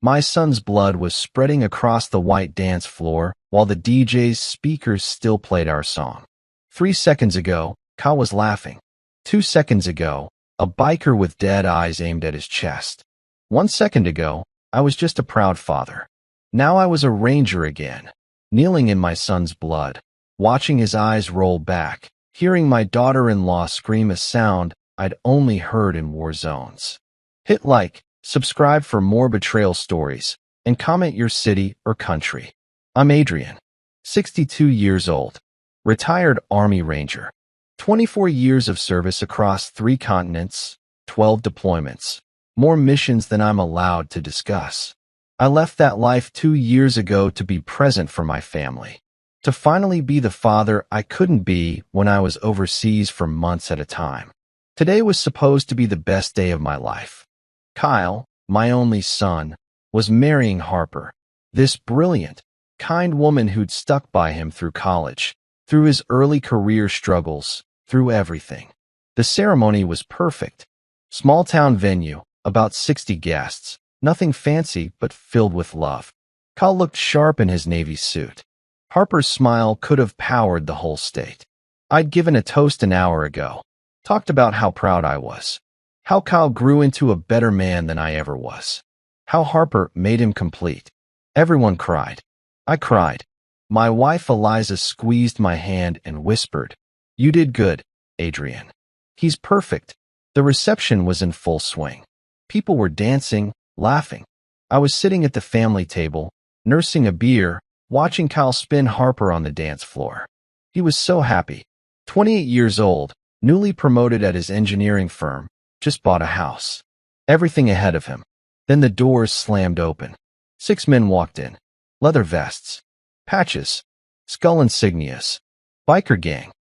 My son's blood was spreading across the white dance floor while the DJ's speakers still played our song. 3 seconds ago, Kyle was laughing. 2 seconds ago, a biker with dead eyes aimed at his chest. 1 second ago, I was just a proud father. Now I was a ranger again, kneeling in my son's blood, watching his eyes roll back, hearing my daughter-in-law scream a sound I'd only heard in war zones. Hit like, subscribe for more betrayal stories, and comment your city or country. I'm Adrian, 62 years old, retired Army Ranger, 24 years of service across 3 continents, 12 deployments, more missions than I'm allowed to discuss. I left that life 2 years ago to be present for my family, to finally be the father I couldn't be when I was overseas for months at a time. Today was supposed to be the best day of my life. Kyle, my only son, was marrying Harper, this brilliant, kind woman who'd stuck by him through college, through his early career struggles, through everything. The ceremony was perfect. Small-town venue, about 60 guests, nothing fancy but filled with love. Kyle looked sharp in his Navy suit. Harper's smile could have powered the whole state. I'd given a toast an hour ago, talked about how proud I was, how Kyle grew into a better man than I ever was, how Harper made him complete. Everyone cried. I cried. My wife Eliza squeezed my hand and whispered, "You did good, Adrian. He's perfect." The reception was in full swing. People were dancing, laughing. I was sitting at the family table, nursing a beer, watching Kyle spin Harper on the dance floor. He was so happy. 28 years old, newly promoted at his engineering firm, just bought a house. Everything ahead of him. Then the doors slammed open. 6 men walked in. Leather vests. Patches. Skull insignias. Biker gang.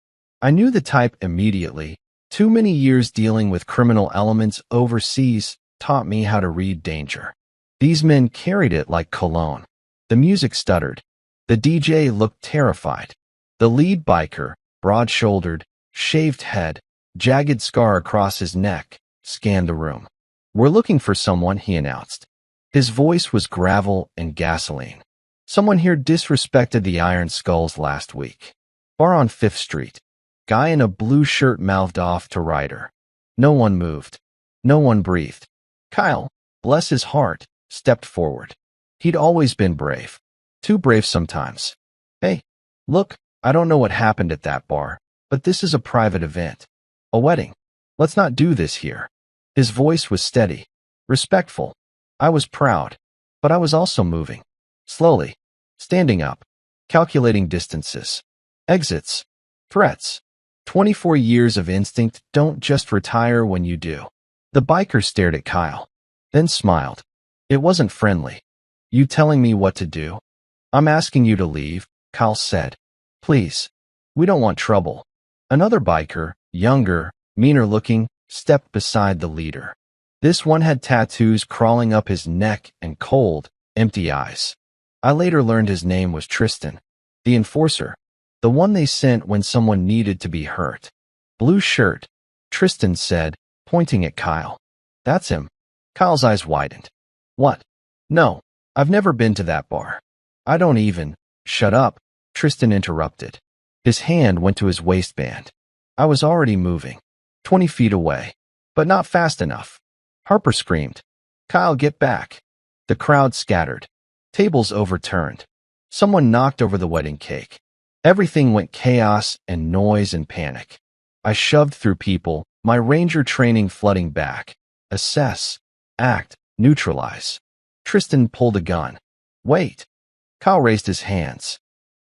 I knew the type immediately. Too many years dealing with criminal elements overseas taught me how to read danger. These men carried it like cologne. The music stuttered. The DJ looked terrified. The lead biker, broad-shouldered, shaved head, jagged scar across his neck, scanned the room. "We're looking for someone," he announced. His voice was gravel and gasoline. "Someone here disrespected the Iron Skulls last week. Bar on 5th Street. Guy in a blue shirt mouthed off to Ryder." No one moved. No one breathed. Kyle, bless his heart, stepped forward. He'd always been brave. Too brave sometimes. "Hey, look, I don't know what happened at that bar, but this is a private event. A wedding. Let's not do this here." His voice was steady, respectful. I was proud, but I was also moving. Slowly. Standing up. Calculating distances. Exits. Threats. 24 years of instinct don't just retire when you do. The biker stared at Kyle, then smiled. It wasn't friendly. "You telling me what to do?" "I'm asking you to leave," Kyle said. "Please. We don't want trouble." Another biker, younger, meaner looking, stepped beside the leader. This one had tattoos crawling up his neck and cold, empty eyes. I later learned his name was Tristan, the enforcer, the one they sent when someone needed to be hurt. "Blue shirt," Tristan said, pointing at Kyle. "That's him." Kyle's eyes widened. "What? No, I've never been to that bar. I don't even—" "Shut up," Tristan interrupted. His hand went to his waistband. I was already moving, 20 feet away, but not fast enough. Harper screamed, "Kyle, get back." The crowd scattered. Tables overturned. Someone knocked over the wedding cake. Everything went chaos and noise and panic. I shoved through people, my ranger training flooding back. Assess, act, neutralize. Tristan pulled a gun. "Wait." Kyle raised his hands.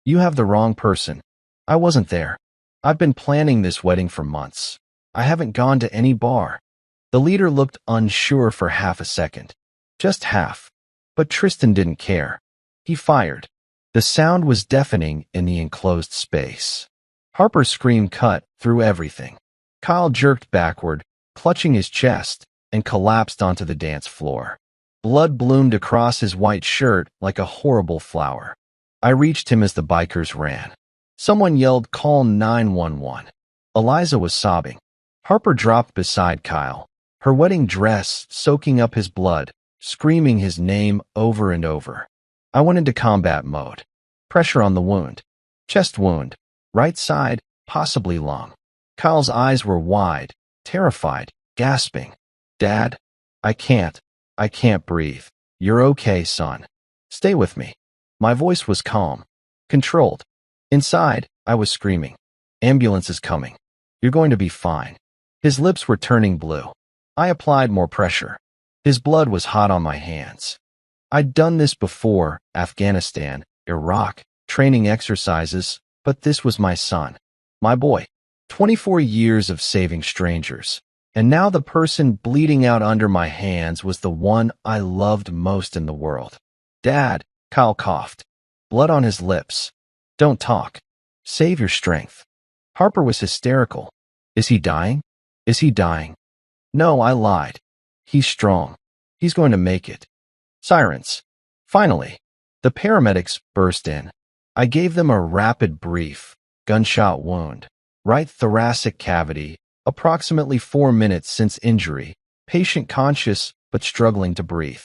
"You have the wrong person. I wasn't there. I've been planning this wedding for months. I haven't gone to any bar." The leader looked unsure for half a second. Just half. But Tristan didn't care. He fired. The sound was deafening in the enclosed space. Harper's scream cut through everything. Kyle jerked backward, clutching his chest, and collapsed onto the dance floor. Blood bloomed across his white shirt like a horrible flower. I reached him as the bikers ran. Someone yelled, "Call 911." Eliza was sobbing. Harper dropped beside Kyle, her wedding dress soaking up his blood, screaming his name over and over. I went into combat mode. Pressure on the wound. Chest wound. Right side, possibly lung. Kyle's eyes were wide, terrified, gasping. Dad, I can't breathe. You're okay, son. Stay with me. My voice was calm, controlled. Inside, I was screaming. Ambulance is coming. You're going to be fine. His lips were turning blue. I applied more pressure. His blood was hot on my hands. I'd done this before, Afghanistan, Iraq, training exercises, but this was my son. My boy. 24 years of saving strangers. And now the person bleeding out under my hands was the one I loved most in the world. Dad, Kyle coughed. Blood on his lips. Don't talk. Save your strength. Harper was hysterical. Is he dying? Is he dying? No, I lied. He's strong. He's going to make it. Sirens. Finally, the paramedics burst in. I gave them a rapid brief. Gunshot wound. Right thoracic cavity. Approximately 4 minutes since injury. Patient conscious, but struggling to breathe.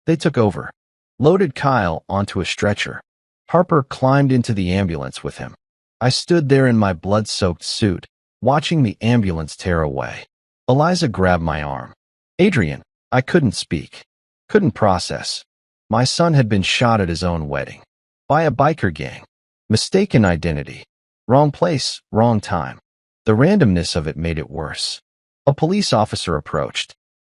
They took over. Loaded Kyle onto a stretcher. Harper climbed into the ambulance with him. I stood there in my blood-soaked suit, watching the ambulance tear away. Eliza grabbed my arm. Adrian, I couldn't speak. Couldn't process. My son had been shot at his own wedding. By a biker gang. Mistaken identity. Wrong place, wrong time. The randomness of it made it worse. A police officer approached.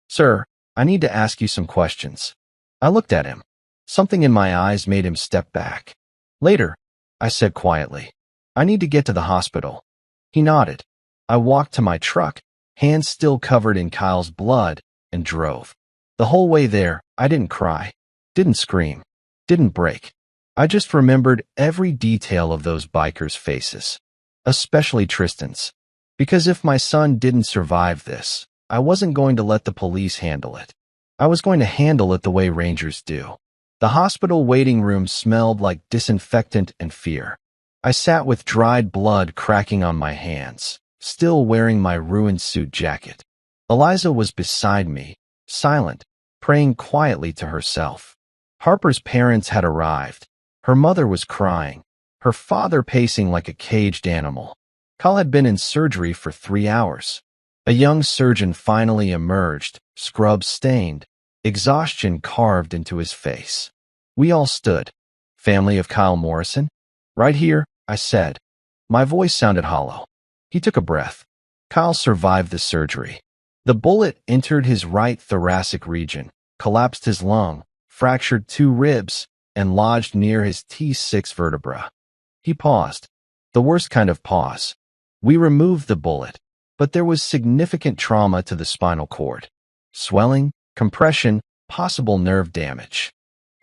Sir, I need to ask you some questions. I looked at him. Something in my eyes made him step back. Later, I said quietly, I need to get to the hospital. He nodded. I walked to my truck, hands still covered in Kyle's blood, and drove. The whole way there, I didn't cry, didn't scream, didn't break. I just remembered every detail of those bikers' faces, especially Tristan's. Because if my son didn't survive this, I wasn't going to let the police handle it. I was going to handle it the way Rangers do. The hospital waiting room smelled like disinfectant and fear. I sat with dried blood cracking on my hands, still wearing my ruined suit jacket. Eliza was beside me, silent, praying quietly to herself. Harper's parents had arrived. Her mother was crying, her father pacing like a caged animal. Kyle had been in surgery for 3 hours. A young surgeon finally emerged, scrubs stained, exhaustion carved into his face. We all stood. Family of Kyle Morrison? Right here, I said. My voice sounded hollow. He took a breath. Kyle survived the surgery. The bullet entered his right thoracic region, collapsed his lung, fractured 2 ribs, and lodged near his T6 vertebra. He paused. The worst kind of pause. We removed the bullet, but there was significant trauma to the spinal cord. Swelling, compression, possible nerve damage.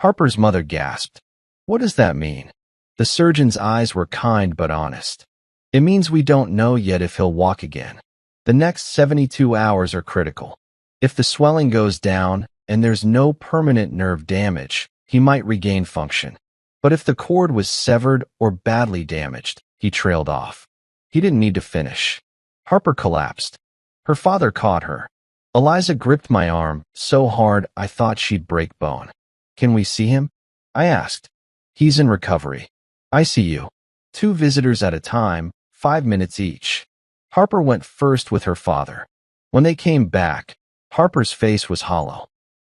Harper's mother gasped. What does that mean? The surgeon's eyes were kind but honest. It means we don't know yet if he'll walk again. The next 72 hours are critical. If the swelling goes down and there's no permanent nerve damage, he might regain function. But if the cord was severed or badly damaged, he trailed off. He didn't need to finish. Harper collapsed. Her father caught her. Eliza gripped my arm so hard I thought she'd break bone. Can we see him? I asked. He's in recovery. ICU. 2 visitors at a time, 5 minutes each. Harper went first with her father. When they came back, Harper's face was hollow.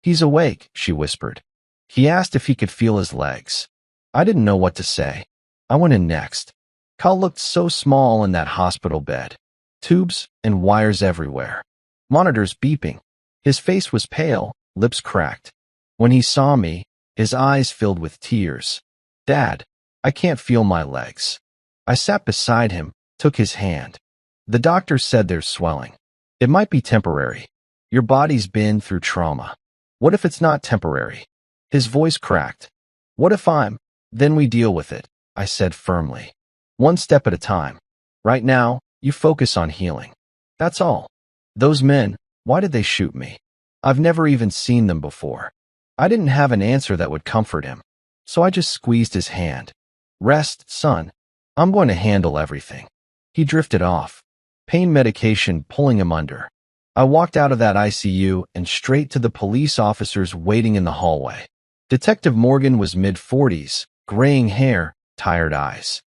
He's awake, she whispered. He asked if he could feel his legs. I didn't know what to say. I went in next. Kyle looked so small in that hospital bed. Tubes and wires everywhere. Monitors beeping. His face was pale, lips cracked. When he saw me, his eyes filled with tears. Dad, I can't feel my legs. I sat beside him, took his hand. The doctor said there's swelling. It might be temporary. Your body's been through trauma. What if it's not temporary? His voice cracked. What if I'm? Then we deal with it, I said firmly. 1 step at a time. Right now, you focus on healing. That's all. Those men, why did they shoot me? I've never even seen them before. I didn't have an answer that would comfort him, so I just squeezed his hand. Rest, son. I'm going to handle everything. He drifted off. Pain medication pulling him under. I walked out of that ICU and straight to the police officers waiting in the hallway. Detective Morgan was mid-40s, graying hair, tired eyes.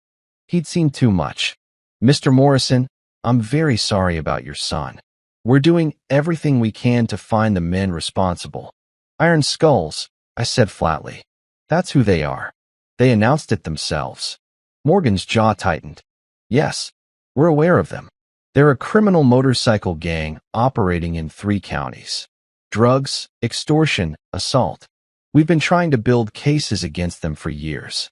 He'd seen too much. "Mr. Morrison, I'm very sorry about your son. We're doing everything we can to find the men responsible." "Iron Skulls," I said flatly. "That's who they are." They announced it themselves. Morgan's jaw tightened. "Yes, we're aware of them. They're a criminal motorcycle gang operating in 3 counties. Drugs, extortion, assault. We've been trying to build cases against them for years.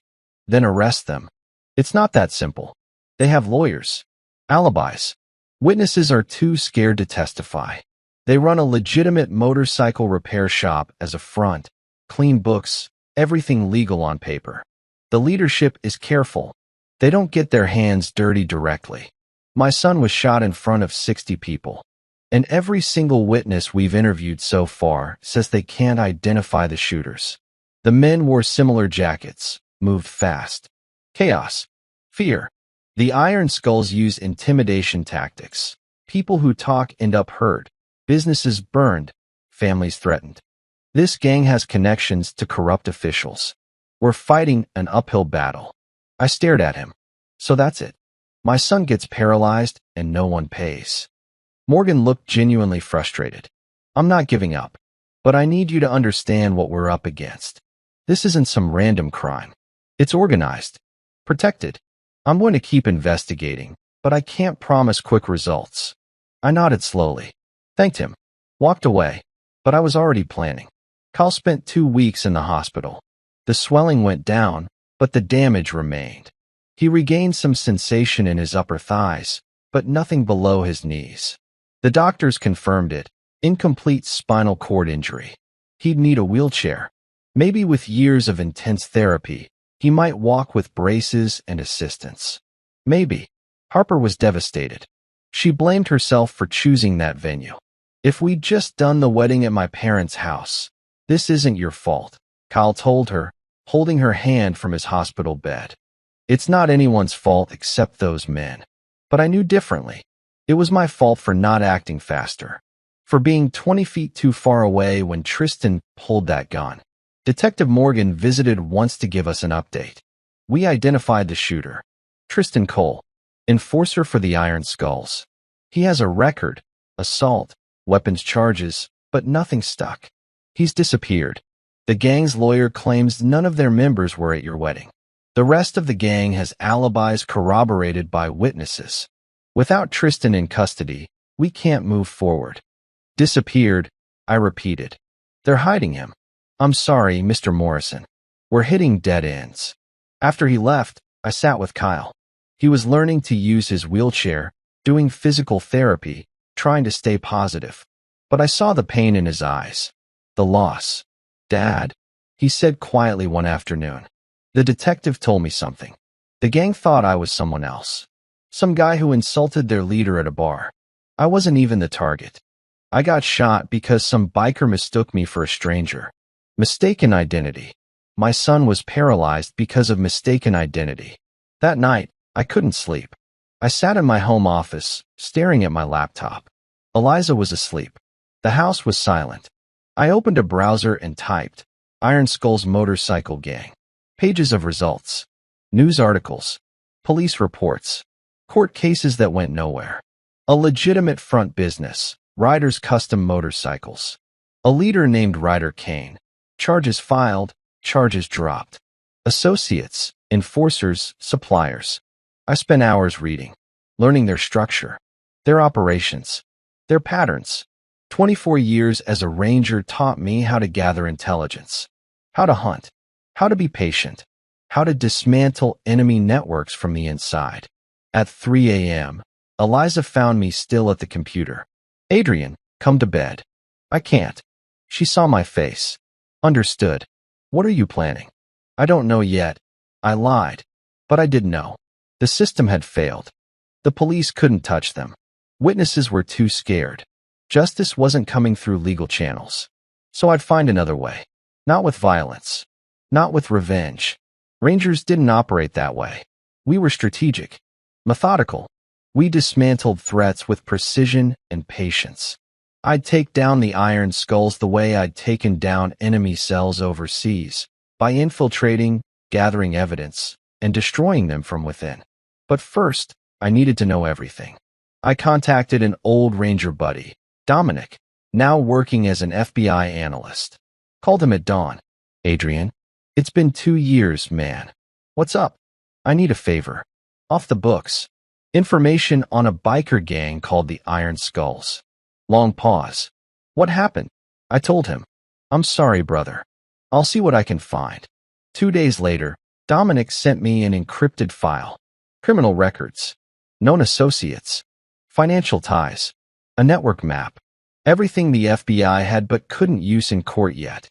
Then arrest them. It's not that simple. They have lawyers, alibis. Witnesses are too scared to testify. They run a legitimate motorcycle repair shop as a front, clean books, everything legal on paper. The leadership is careful. They don't get their hands dirty directly. My son was shot in front of 60 people. And every single witness we've interviewed so far says they can't identify the shooters. The men wore similar jackets, moved fast. Chaos. Fear. The Iron Skulls use intimidation tactics. People who talk end up hurt. Businesses burned. Families threatened. This gang has connections to corrupt officials. We're fighting an uphill battle. I stared at him. So that's it. My son gets paralyzed and no one pays. Morgan looked genuinely frustrated. "I'm not giving up. But I need you to understand what we're up against. This isn't some random crime. It's organized. Protected. I'm going to keep investigating, but I can't promise quick results." I nodded slowly, thanked him, walked away, but I was already planning. Kyle spent 2 weeks in the hospital. The swelling went down, but the damage remained. He regained some sensation in his upper thighs, but nothing below his knees. The doctors confirmed it, incomplete spinal cord injury. He'd need a wheelchair. Maybe with years of intense therapy, he might walk with braces and assistance. Maybe. Harper was devastated. She blamed herself for choosing that venue. "If we'd just done the wedding at my parents' house." "This isn't your fault," Kyle told her, holding her hand from his hospital bed. "It's not anyone's fault except those men." But I knew differently. It was my fault for not acting faster. For being 20 feet too far away when Tristan pulled that gun. Detective Morgan visited once to give us an update. We identified the shooter. Tristan Cole, enforcer for the Iron Skulls. He has a record, assault, weapons charges, but nothing stuck. He's disappeared. The gang's lawyer claims none of their members were at your wedding. The rest of the gang has alibis corroborated by witnesses. Without Tristan in custody, we can't move forward. Disappeared, I repeated. They're hiding him. "I'm sorry, Mr. Morrison. We're hitting dead ends." After he left, I sat with Kyle. He was learning to use his wheelchair, doing physical therapy, trying to stay positive. But I saw the pain in his eyes. The loss. "Dad," he said quietly one afternoon. "The detective told me something. The gang thought I was someone else. Some guy who insulted their leader at a bar. I wasn't even the target. I got shot because some biker mistook me for a stranger. Mistaken identity. My son was paralyzed because of mistaken identity." That night, I couldn't sleep. I sat in my home office, staring at my laptop. Eliza was asleep. The house was silent. I opened a browser and typed, "Iron Skulls Motorcycle Gang." Pages of results. News articles. Police reports. Court cases that went nowhere. A legitimate front business, Ryder's Custom Motorcycles. A leader named Ryder Kane. Charges filed, charges dropped. Associates, enforcers, suppliers. I spent hours reading, learning their structure, their operations, their patterns. 24 years as a ranger taught me how to gather intelligence, how to hunt, how to be patient, how to dismantle enemy networks from the inside. At 3 a.m., Eliza found me still at the computer. "Adrian, come to bed." "I can't." She saw my face. Understood. "What are you planning?" "I don't know yet." I lied. But I did know. The system had failed. The police couldn't touch them. Witnesses were too scared. Justice wasn't coming through legal channels. So I'd find another way. Not with violence. Not with revenge. Rangers didn't operate that way. We were strategic. Methodical. We dismantled threats with precision and patience. I'd take down the Iron Skulls the way I'd taken down enemy cells overseas, by infiltrating, gathering evidence, and destroying them from within. But first, I needed to know everything. I contacted an old Ranger buddy, Dominic, now working as an FBI analyst. Called him at dawn. Adrian, it's been 2 years, man. What's up? I need a favor. Off the books. Information on a biker gang called the Iron Skulls. Long pause. What happened? I told him. I'm sorry, brother. I'll see what I can find. 2 days later, Dominic sent me an encrypted file. Criminal records. Known associates. Financial ties. A network map. Everything the FBI had but couldn't use in court yet.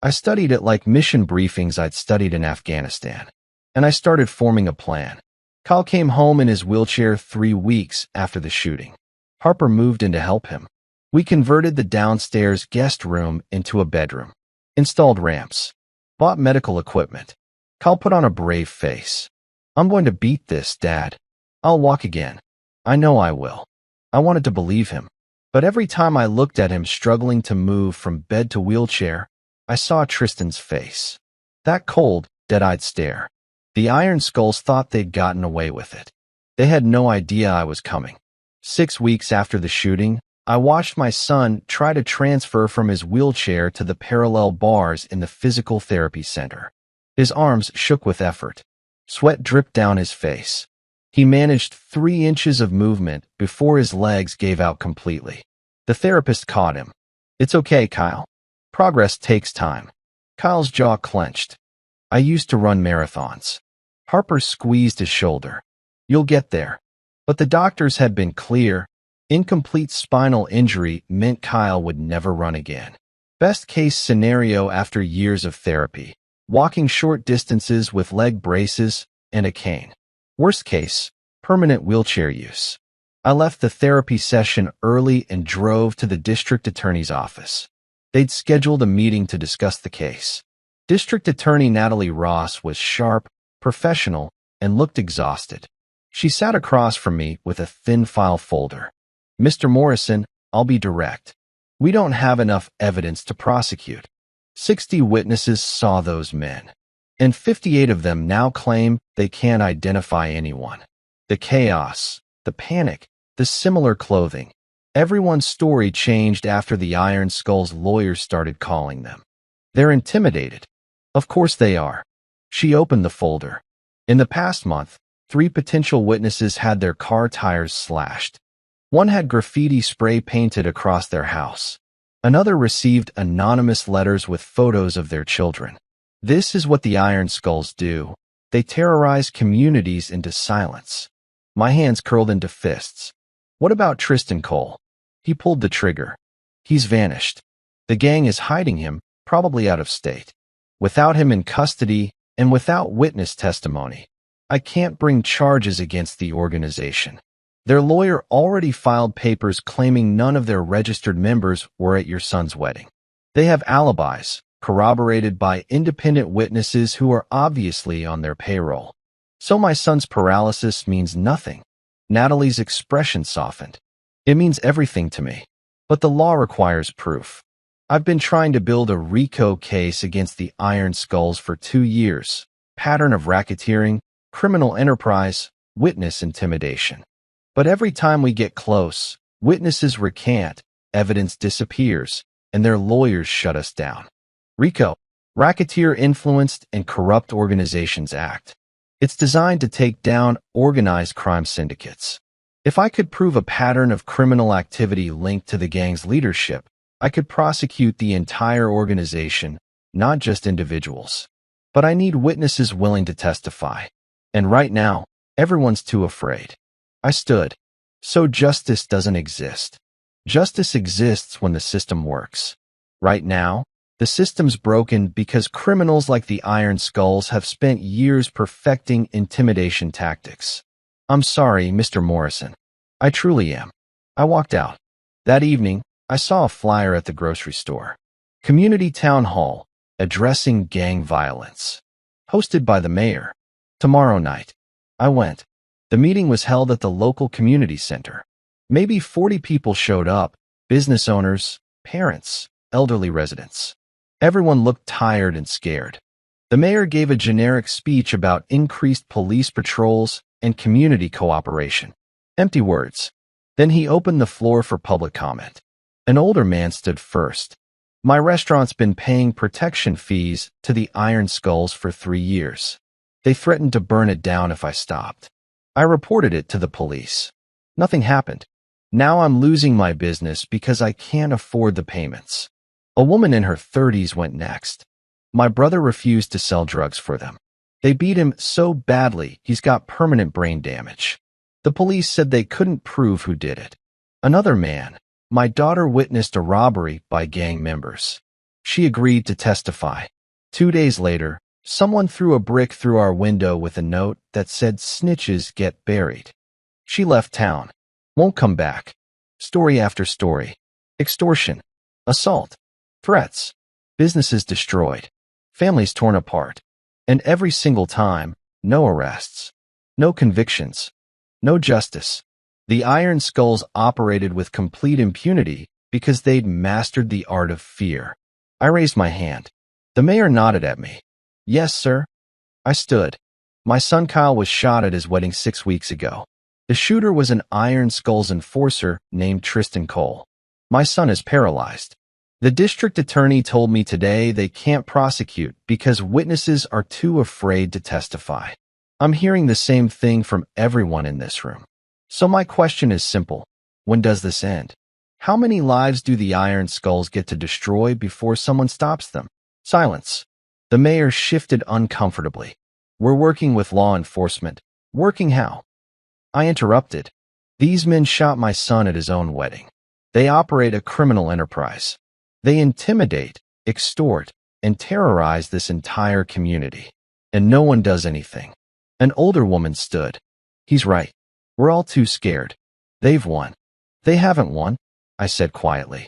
I studied it like mission briefings I'd studied in Afghanistan. And I started forming a plan. Kyle came home in his wheelchair 3 weeks after the shooting. Harper moved in to help him. We converted the downstairs guest room into a bedroom. Installed ramps. Bought medical equipment. Kyle put on a brave face. I'm going to beat this, Dad. I'll walk again. I know I will. I wanted to believe him. But every time I looked at him struggling to move from bed to wheelchair, I saw Tristan's face. That cold, dead-eyed stare. The Iron Skulls thought they'd gotten away with it. They had no idea I was coming. 6 weeks after the shooting, I watched my son try to transfer from his wheelchair to the parallel bars in the physical therapy center. His arms shook with effort. Sweat dripped down his face. He managed 3 inches of movement before his legs gave out completely. The therapist caught him. It's okay, Kyle. Progress takes time. Kyle's jaw clenched. I used to run marathons. Harper squeezed his shoulder. You'll get there. But the doctors had been clear. Incomplete spinal injury meant Kyle would never run again. Best case scenario after years of therapy. Walking short distances with leg braces and a cane. Worst case, permanent wheelchair use. I left the therapy session early and drove to the district attorney's office. They'd scheduled a meeting to discuss the case. District Attorney Natalie Ross was sharp, professional, and looked exhausted. She sat across from me with a thin file folder. Mr. Morrison, I'll be direct. We don't have enough evidence to prosecute. 60 witnesses saw those men, and 58 of them now claim they can't identify anyone. The chaos, the panic, the similar clothing. Everyone's story changed after the Iron Skulls lawyers started calling them. They're intimidated. Of course they are. She opened the folder. In the past month, 3 potential witnesses had their car tires slashed. One had graffiti spray painted across their house. Another received anonymous letters with photos of their children. This is what the Iron Skulls do. They terrorize communities into silence. My hands curled into fists. What about Tristan Cole? He pulled the trigger. He's vanished. The gang is hiding him, probably out of state. Without him in custody and without witness testimony, I can't bring charges against the organization. Their lawyer already filed papers claiming none of their registered members were at your son's wedding. They have alibis, corroborated by independent witnesses who are obviously on their payroll. So my son's paralysis means nothing. Natalie's expression softened. It means everything to me. But the law requires proof. I've been trying to build a RICO case against the Iron Skulls for 2 years. Pattern of racketeering, criminal enterprise, witness intimidation. But every time we get close, witnesses recant, evidence disappears, and their lawyers shut us down. RICO, Racketeer Influenced and Corrupt Organizations Act. It's designed to take down organized crime syndicates. If I could prove a pattern of criminal activity linked to the gang's leadership, I could prosecute the entire organization, not just individuals. But I need witnesses willing to testify. And right now, everyone's too afraid. I stood. So justice doesn't exist. Justice exists when the system works. Right now, the system's broken because criminals like the Iron Skulls have spent years perfecting intimidation tactics. I'm sorry, Mr. Morrison. I truly am. I walked out. That evening, I saw a flyer at the grocery store. Community Town Hall, addressing gang violence. Hosted by the mayor. Tomorrow night. I went. The meeting was held at the local community center. Maybe 40 people showed up, business owners, parents, elderly residents. Everyone looked tired and scared. The mayor gave a generic speech about increased police patrols and community cooperation. Empty words. Then he opened the floor for public comment. An older man stood first. My restaurant's been paying protection fees to the Iron Skulls for 3 years. They threatened to burn it down if I stopped. I reported it to the police. Nothing happened. Now I'm losing my business because I can't afford the payments. A woman in her 30s went next. My brother refused to sell drugs for them. They beat him so badly he's got permanent brain damage. The police said they couldn't prove who did it. Another man. My daughter witnessed a robbery by gang members. She agreed to testify. 2 days later, someone threw a brick through our window with a note that said snitches get buried. She left town. Won't come back. Story after story. Extortion. Assault. Threats. Businesses destroyed. Families torn apart. And every single time, no arrests. No convictions. No justice. The Iron Skulls operated with complete impunity because they'd mastered the art of fear. I raised my hand. The mayor nodded at me. Yes, sir. I stood. My son Kyle was shot at his wedding 6 weeks ago. The shooter was an Iron Skulls enforcer named Tristan Cole. My son is paralyzed. The district attorney told me today they can't prosecute because witnesses are too afraid to testify. I'm hearing the same thing from everyone in this room. So my question is simple. When does this end? How many lives do the Iron Skulls get to destroy before someone stops them? Silence. The mayor shifted uncomfortably. We're working with law enforcement. Working how? I interrupted. These men shot my son at his own wedding. They operate a criminal enterprise. They intimidate, extort, and terrorize this entire community. And no one does anything. An older woman stood. He's right. We're all too scared. They've won. They haven't won, I said quietly.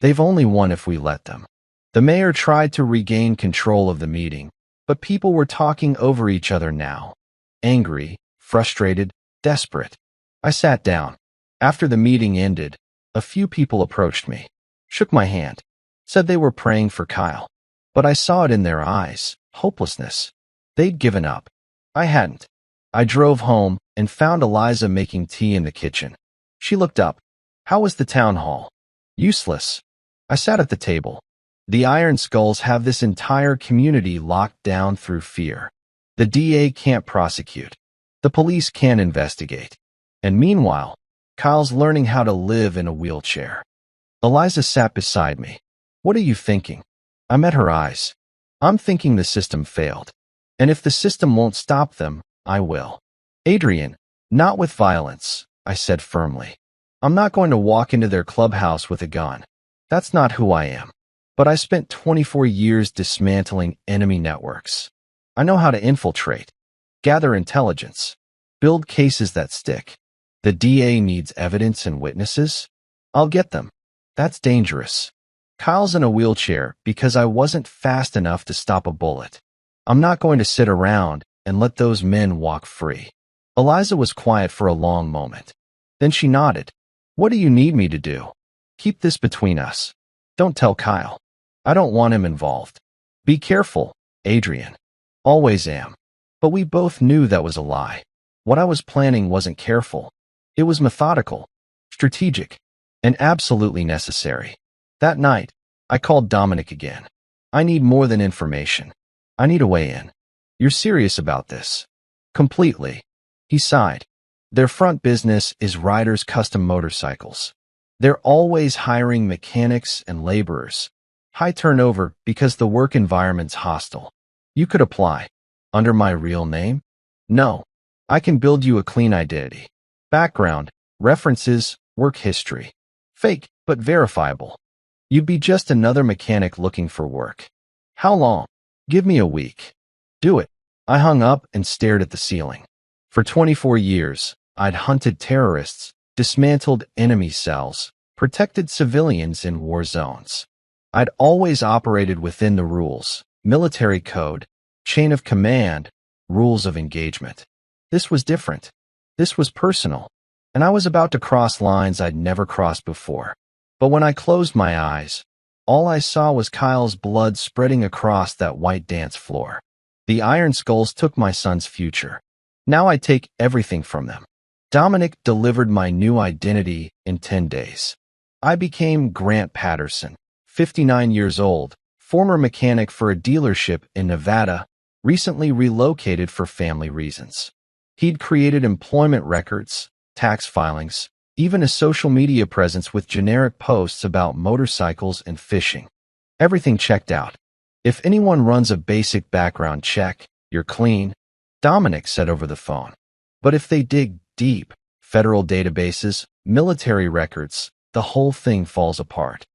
They've only won if we let them. The mayor tried to regain control of the meeting, but people were talking over each other now. Angry, frustrated, desperate. I sat down. After the meeting ended, a few people approached me, shook my hand, said they were praying for Kyle. But I saw it in their eyes, hopelessness. They'd given up. I hadn't. I drove home and found Eliza making tea in the kitchen. She looked up. How was the town hall? Useless. I sat at the table. The Iron Skulls have this entire community locked down through fear. The DA can't prosecute. The police can't investigate. And meanwhile, Kyle's learning how to live in a wheelchair. Eliza sat beside me. What are you thinking? I met her eyes. I'm thinking the system failed. And if the system won't stop them, I will. Adrian, not with violence, I said firmly. I'm not going to walk into their clubhouse with a gun. That's not who I am. But I spent 24 years dismantling enemy networks. I know how to infiltrate, gather intelligence, build cases that stick. The DA needs evidence and witnesses. I'll get them. That's dangerous. Kyle's in a wheelchair because I wasn't fast enough to stop a bullet. I'm not going to sit around and let those men walk free. Eliza was quiet for a long moment. Then she nodded. What do you need me to do? Keep this between us. Don't tell Kyle. I don't want him involved. Be careful, Adrian. Always am. But we both knew that was a lie. What I was planning wasn't careful. It was methodical, strategic, and absolutely necessary. That night, I called Dominic again. I need more than information. I need a way in. You're serious about this? Completely. He sighed. Their front business is Riders Custom Motorcycles. They're always hiring mechanics and laborers. High turnover because the work environment's hostile. You could apply. Under my real name? No. I can build you a clean identity. Background, references, work history. Fake, but verifiable. You'd be just another mechanic looking for work. How long? Give me a week. Do it. I hung up and stared at the ceiling. For 24 years, I'd hunted terrorists, dismantled enemy cells, protected civilians in war zones. I'd always operated within the rules, military code, chain of command, rules of engagement. This was different. This was personal. And I was about to cross lines I'd never crossed before. But when I closed my eyes, all I saw was Kyle's blood spreading across that white dance floor. The iron skulls took my son's future. Now I take everything from them. Dominic delivered my new identity in 10 days. I became Grant Patterson, 59 years old, former mechanic for a dealership in Nevada, recently relocated for family reasons. He'd created employment records, tax filings, even a social media presence with generic posts about motorcycles and fishing. Everything checked out. If anyone runs a basic background check, you're clean, Dominic said over the phone. But if they dig deep, federal databases, military records, the whole thing falls apart.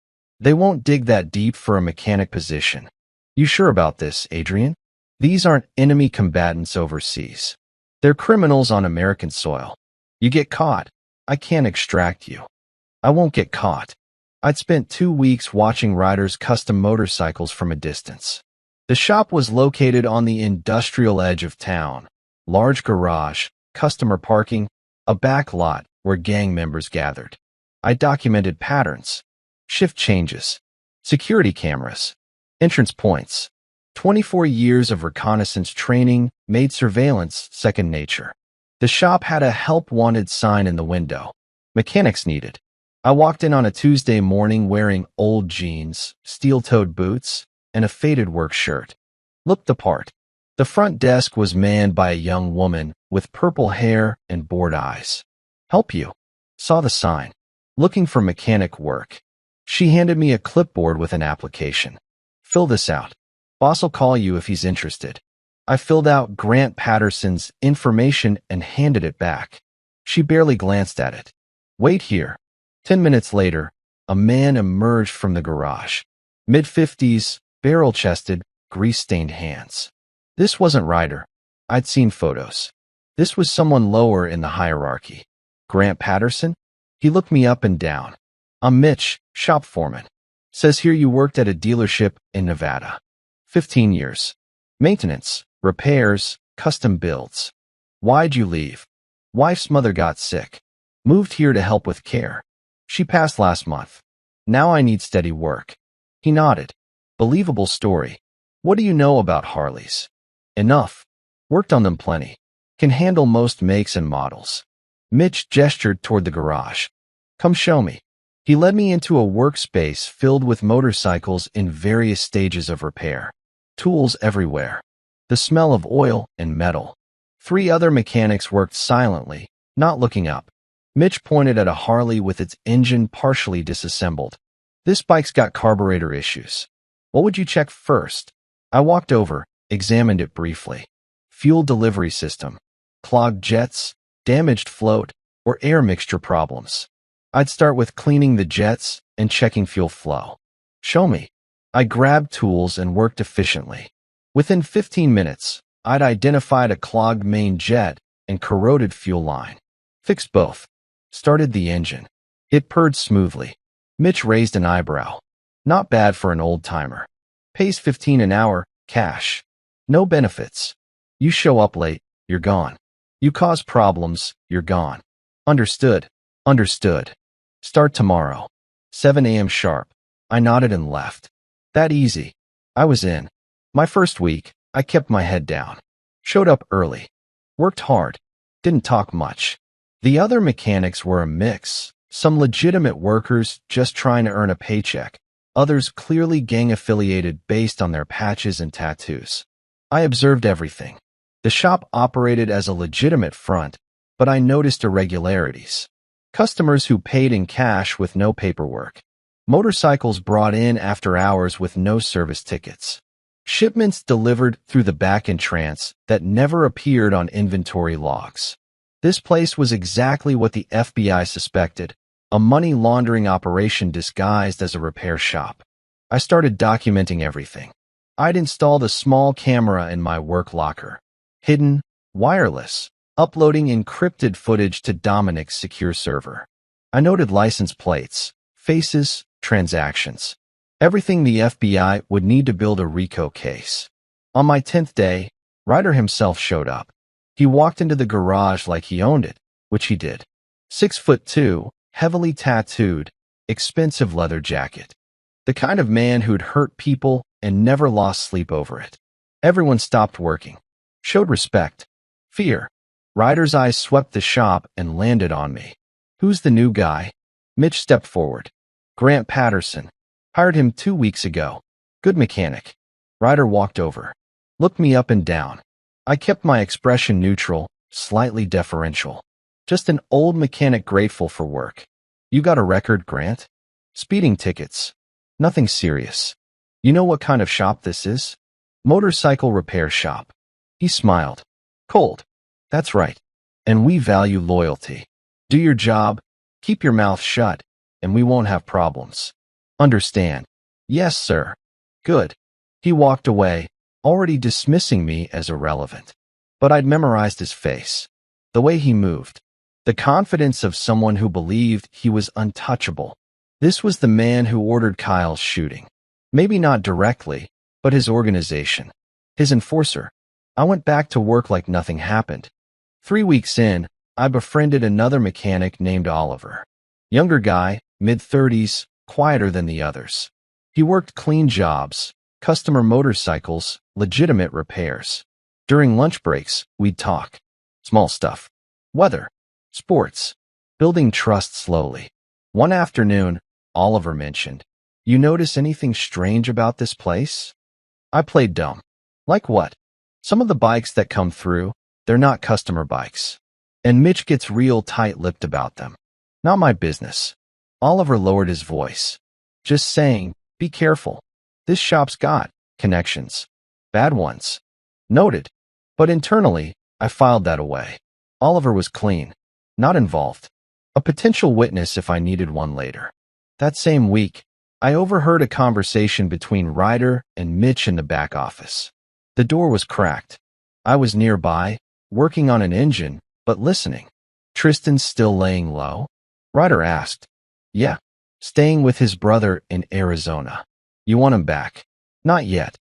They won't dig that deep for a mechanic position. You sure about this, Adrian? These aren't enemy combatants overseas. They're criminals on American soil. You get caught, I can't extract you. I won't get caught. I'd spent 2 weeks watching riders custom motorcycles from a distance. The shop was located on the industrial edge of town. Large garage, customer parking, a back lot where gang members gathered. I documented patterns, shift changes, security cameras, entrance points. 24 years of reconnaissance training made surveillance second nature. The shop had a help wanted sign in the window. Mechanics needed. I walked in on a Tuesday morning wearing old jeans, steel-toed boots, and a faded work shirt. Looked the part. The front desk was manned by a young woman with purple hair and bored eyes. Help you. Saw the sign. Looking for mechanic work. She handed me a clipboard with an application. Fill this out. Boss'll call you if he's interested. I filled out Grant Patterson's information and handed it back. She barely glanced at it. Wait here. 10 minutes later, a man emerged from the garage. Mid-50s, barrel-chested, grease-stained hands. This wasn't Ryder. I'd seen photos. This was someone lower in the hierarchy. Grant Patterson? He looked me up and down. I'm Mitch, shop foreman. Says here you worked at a dealership in Nevada. 15 years. Maintenance, repairs, custom builds. Why'd you leave? Wife's mother got sick. Moved here to help with care. She passed last month. Now I need steady work. He nodded. Believable story. What do you know about Harleys? Enough. Worked on them plenty. Can handle most makes and models. Mitch gestured toward the garage. Come show me. He led me into a workspace filled with motorcycles in various stages of repair. Tools everywhere. The smell of oil and metal. 3 other mechanics worked silently, not looking up. Mitch pointed at a Harley with its engine partially disassembled. This bike's got carburetor issues. What would you check first? I walked over, examined it briefly. Fuel delivery system. Clogged jets, damaged float, or air mixture problems. I'd start with cleaning the jets and checking fuel flow. Show me. I grabbed tools and worked efficiently. Within 15 minutes, I'd identified a clogged main jet and corroded fuel line. Fixed both. Started the engine. It purred smoothly. Mitch raised an eyebrow. Not bad for an old-timer. Pays $15 an hour, cash. No benefits. You show up late, you're gone. You cause problems, you're gone. Understood. Understood. Start tomorrow. 7 a.m. sharp. I nodded and left. That easy. I was in. My first week, I kept my head down. Showed up early. Worked hard. Didn't talk much. The other mechanics were a mix. Some legitimate workers just trying to earn a paycheck. Others clearly gang-affiliated based on their patches and tattoos. I observed everything. The shop operated as a legitimate front, but I noticed irregularities. Customers who paid in cash with no paperwork. Motorcycles brought in after hours with no service tickets. Shipments delivered through the back entrance that never appeared on inventory logs. This place was exactly what the FBI suspected, a money laundering operation disguised as a repair shop. I started documenting everything. I'd installed a small camera in my work locker. Hidden, wireless, uploading encrypted footage to Dominic's secure server. I noted license plates, faces, transactions. Everything the FBI would need to build a RICO case. On my 10th day, Ryder himself showed up. He walked into the garage like he owned it, which he did. 6'2", heavily tattooed, expensive leather jacket. The kind of man who'd hurt people and never lost sleep over it. Everyone stopped working, showed respect. Fear. Ryder's eyes swept the shop and landed on me. Who's the new guy? Mitch stepped forward. Grant Patterson. Hired him 2 weeks ago. Good mechanic. Ryder walked over. Looked me up and down. I kept my expression neutral, slightly deferential. Just an old mechanic grateful for work. You got a record, Grant? Speeding tickets. Nothing serious. You know what kind of shop this is? Motorcycle repair shop. He smiled. Cold. That's right. And we value loyalty. Do your job, keep your mouth shut, and we won't have problems. Understand? Yes, sir. Good. He walked away, already dismissing me as irrelevant. But I'd memorized his face. The way he moved. The confidence of someone who believed he was untouchable. This was the man who ordered Kyle's shooting. Maybe not directly, but his organization. His enforcer. I went back to work like nothing happened. 3 weeks in, I befriended another mechanic named Oliver. Younger guy, mid-30s, quieter than the others. He worked clean jobs, customer motorcycles, legitimate repairs. During lunch breaks, we'd talk. Small stuff. Weather. Sports. Building trust slowly. One afternoon, Oliver mentioned, "You notice anything strange about this place?" I played dumb. Like what? Some of the bikes that come through, they're not customer bikes. And Mitch gets real tight-lipped about them. Not my business. Oliver lowered his voice. Just saying, be careful. This shop's got connections. Bad ones. Noted. But internally, I filed that away. Oliver was clean. Not involved. A potential witness if I needed one later. That same week, I overheard a conversation between Ryder and Mitch in the back office. The door was cracked. I was nearby, working on an engine, but listening. Tristan's still laying low? Ryder asked. Yeah, staying with his brother in Arizona. You want him back? Not yet.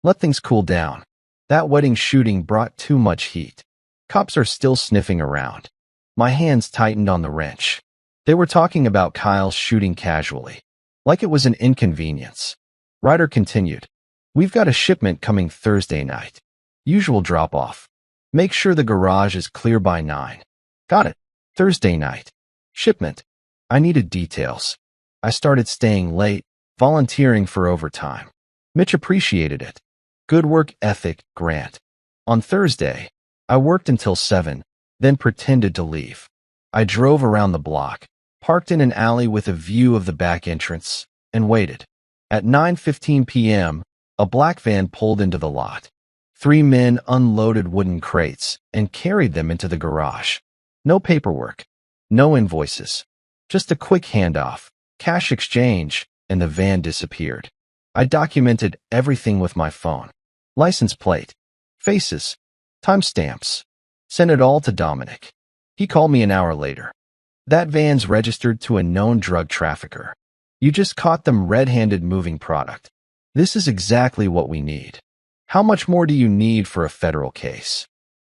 Let things cool down. That wedding shooting brought too much heat. Cops are still sniffing around. My hands tightened on the wrench. They were talking about Kyle's shooting casually, like it was an inconvenience. Ryder continued. We've got a shipment coming Thursday night. Usual drop-off. Make sure the garage is clear by 9. Got it. Thursday night. Shipment. I needed details. I started staying late, volunteering for overtime. Mitch appreciated it. Good work ethic, Grant. On Thursday, I worked until 7, then pretended to leave. I drove around the block, parked in an alley with a view of the back entrance, and waited. At 9:15 p.m., a black van pulled into the lot. 3 men unloaded wooden crates and carried them into the garage. No paperwork, no invoices, just a quick handoff, cash exchange, and the van disappeared. I documented everything with my phone. License plate, faces, timestamps. Sent it all to Dominic. He called me an hour later. That van's registered to a known drug trafficker. You just caught them red-handed moving product. This is exactly what we need. How much more do you need for a federal case?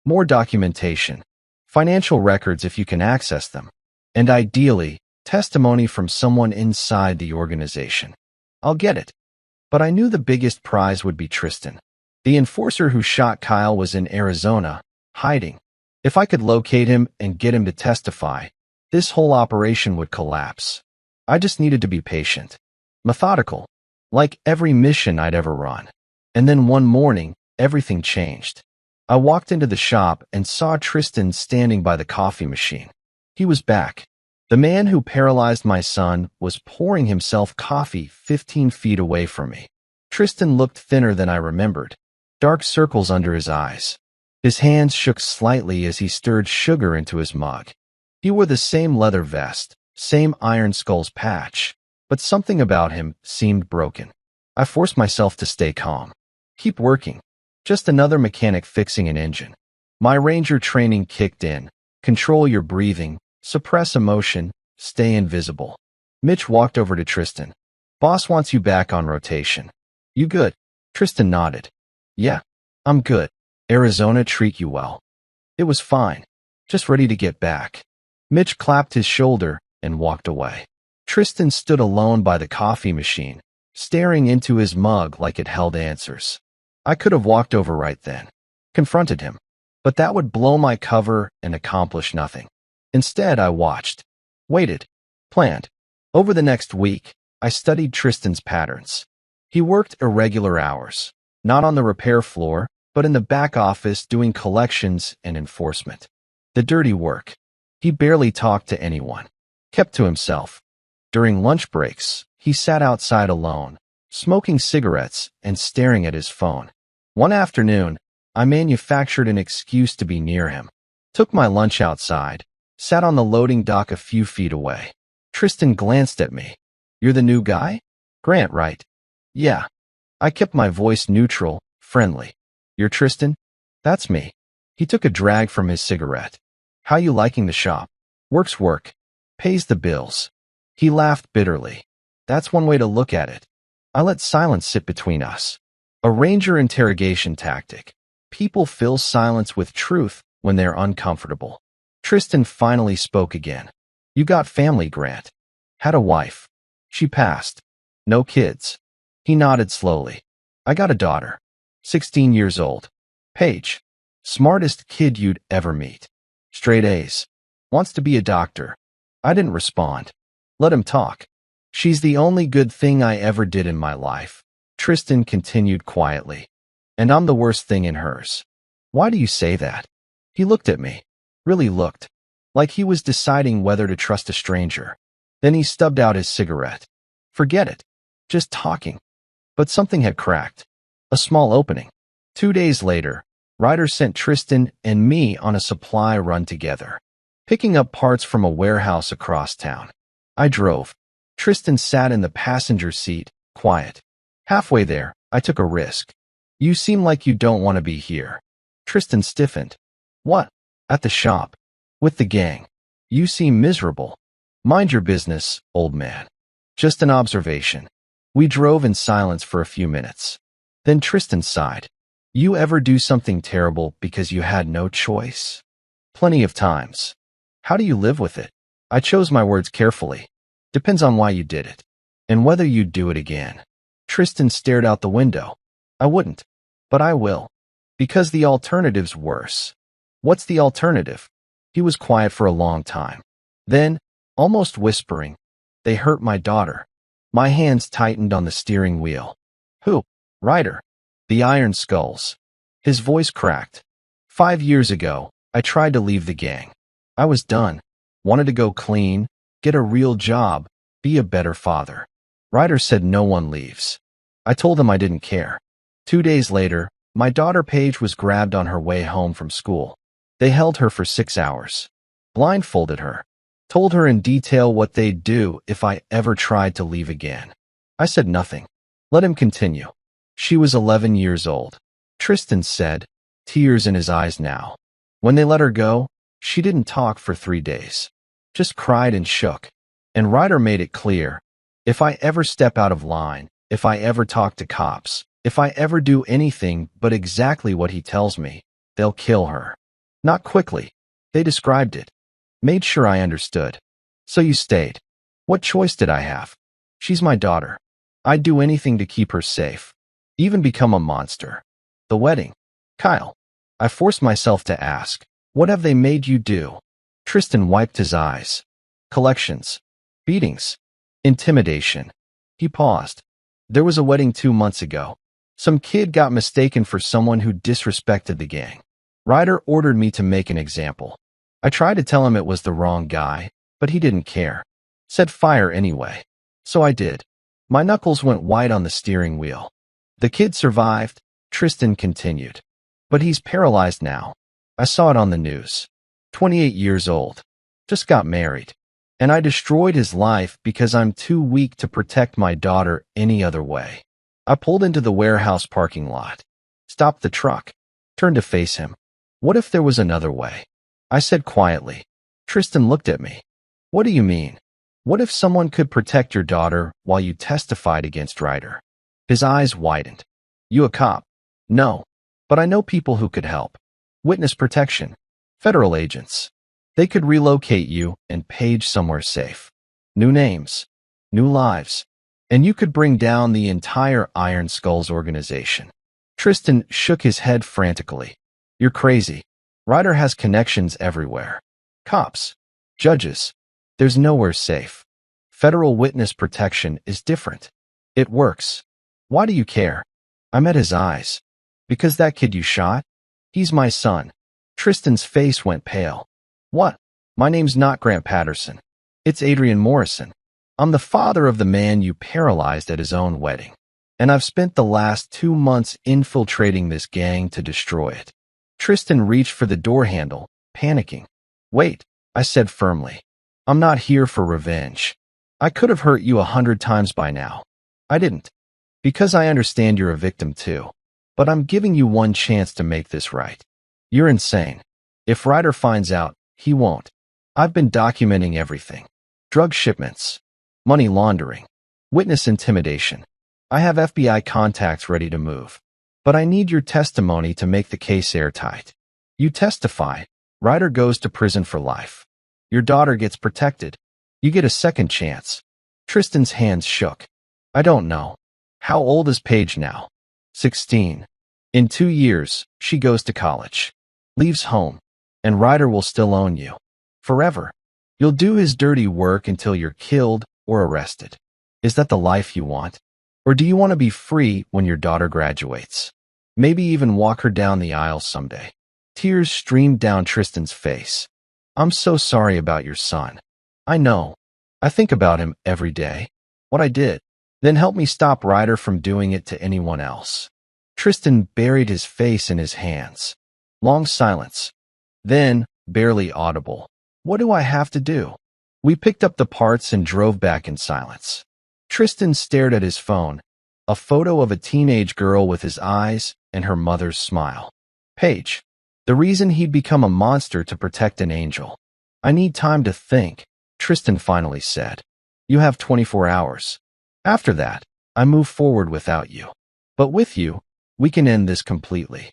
More documentation, financial records if you can access them, and ideally, testimony from someone inside the organization. I'll get it. But I knew the biggest prize would be Tristan. The enforcer who shot Kyle was in Arizona, hiding. If I could locate him and get him to testify, this whole operation would collapse. I just needed to be patient, methodical, like every mission I'd ever run. And then one morning, everything changed. I walked into the shop and saw Tristan standing by the coffee machine. He was back. The man who paralyzed my son was pouring himself coffee 15 feet away from me. Tristan looked thinner than I remembered, dark circles under his eyes. His hands shook slightly as he stirred sugar into his mug. He wore the same leather vest, same Iron Skulls patch, but something about him seemed broken. I forced myself to stay calm. Keep working. Just another mechanic fixing an engine. My Ranger training kicked in. Control your breathing, suppress emotion, stay invisible. Mitch walked over to Tristan. Boss wants you back on rotation. You good? Tristan nodded. Yeah, I'm good. Arizona treat you well? It was fine. Just ready to get back. Mitch clapped his shoulder and walked away. Tristan stood alone by the coffee machine, staring into his mug like it held answers. I could have walked over right then, confronted him, but that would blow my cover and accomplish nothing. Instead, I watched, waited, planned. Over the next week, I studied Tristan's patterns. He worked irregular hours, not on the repair floor, but in the back office doing collections and enforcement. The dirty work. He barely talked to anyone, kept to himself. During lunch breaks, he sat outside alone, smoking cigarettes and staring at his phone. One afternoon, I manufactured an excuse to be near him, took my lunch outside, sat on the loading dock a few feet away. Tristan glanced at me. "You're the new guy? Grant, right?" "Yeah." I kept my voice neutral, friendly. "You're Tristan?" "That's me." He took a drag from his cigarette. "How you liking the shop?" "Work's work. Pays the bills." He laughed bitterly. "That's one way to look at it." I let silence sit between us. A Ranger interrogation tactic. People fill silence with truth when they're uncomfortable. Tristan finally spoke again. "You got family, Grant?" "Had a wife. She passed. No kids." He nodded slowly. "I got a daughter. 16 years old. Paige. Smartest kid you'd ever meet. Straight A's. Wants to be a doctor." I didn't respond. Let him talk. "She's the only good thing I ever did in my life," Tristan continued quietly. "And I'm the worst thing in hers." "Why do you say that?" He looked at me. Really looked. Like he was deciding whether to trust a stranger. Then he stubbed out his cigarette. "Forget it. Just talking." But something had cracked. A small opening. 2 days later, Ryder sent Tristan and me on a supply run together, picking up parts from a warehouse across town. I drove. Tristan sat in the passenger seat, quiet. Halfway there, I took a risk. "You seem like you don't want to be here." Tristan stiffened. "What?" "At the shop. With the gang. You seem miserable." "Mind your business, old man." "Just an observation." We drove in silence for a few minutes. Then Tristan sighed. "You ever do something terrible because you had no choice?" "Plenty of times." "How do you live with it?" I chose my words carefully. "Depends on why you did it. And whether you'd do it again." Tristan stared out the window. "I wouldn't. But I will. Because the alternative's worse." "What's the alternative?" He was quiet for a long time. Then, almost whispering, "They hurt my daughter." My hands tightened on the steering wheel. "Who?" "Ryder. The Iron Skulls." His voice cracked. 5 years ago, I tried to leave the gang. I was done. Wanted to go clean, get a real job, be a better father. Ryder said no one leaves. I told him I didn't care. 2 days later, my daughter Paige was grabbed on her way home from school. They held her for 6 hours. Blindfolded her. Told her in detail what they'd do if I ever tried to leave again. I said nothing. Let him continue. She was 11 years old. Tristan said, tears in his eyes now. When they let her go, she didn't talk for 3 days. Just cried and shook. And Ryder made it clear, if I ever step out of line, if I ever talk to cops, if I ever do anything but exactly what he tells me, they'll kill her. Not quickly. They described it. Made sure I understood. So you stayed. What choice did I have? She's my daughter. I'd do anything to keep her safe. Even become a monster. The wedding. Kyle. I forced myself to ask, what have they made you do? Tristan wiped his eyes. Collections. Beatings. Intimidation. He paused. There was a wedding 2 months ago. Some kid got mistaken for someone who disrespected the gang. Ryder ordered me to make an example. I tried to tell him it was the wrong guy, but he didn't care. Said fire anyway. So I did. My knuckles went white on the steering wheel. The kid survived, Tristan continued. But he's paralyzed now. I saw it on the news. 28 years old. Just got married. And I destroyed his life because I'm too weak to protect my daughter any other way. I pulled into the warehouse parking lot. Stopped the truck. Turned to face him. What if there was another way? I said quietly. Tristan looked at me. What do you mean? What if someone could protect your daughter while you testified against Ryder? His eyes widened. You a cop? No. But I know people who could help. Witness protection. Federal agents. They could relocate you and Paige somewhere safe. New names. new lives. And you could bring down the entire Iron Skulls organization. Tristan shook his head frantically. You're crazy. Ryder has connections everywhere. Cops, judges. There's nowhere safe. Federal witness protection is different. It works. Why do you care? I met his eyes. Because that kid you shot? He's my son. Tristan's face went pale. What? My name's not Grant Patterson. It's Adrian Morrison. I'm the father of the man you paralyzed at his own wedding. And I've spent the last 2 months infiltrating this gang to destroy it. Tristan reached for the door handle, panicking. Wait, I said firmly. I'm not here for revenge. I could have hurt you 100 times by now. I didn't. Because I understand you're a victim too. But I'm giving you one chance to make this right. You're insane. If Ryder finds out, he won't. I've been documenting everything. Drug shipments, money laundering, witness intimidation. I have FBI contacts ready to move. But I need your testimony to make the case airtight. You testify, Ryder goes to prison for life. Your daughter gets protected. You get a second chance. Tristan's hands shook. I don't know. How old is Paige now? 16. In 2 years, she goes to college. Leaves home. And Ryder will still own you. Forever. You'll do his dirty work until you're killed or arrested. Is that the life you want? Or do you want to be free when your daughter graduates? Maybe even walk her down the aisle someday. Tears streamed down Tristan's face. I'm so sorry about your son. I know. I think about him every day. What I did. Then help me stop Ryder from doing it to anyone else. Tristan buried his face in his hands. Long silence. Then, barely audible. What do I have to do? We picked up the parts and drove back in silence. Tristan stared at his phone, a photo of a teenage girl with his eyes and her mother's smile. Paige. The reason he'd become a monster to protect an angel. I need time to think, Tristan finally said. You have 24 hours. After that, I move forward without you. But with you, we can end this completely.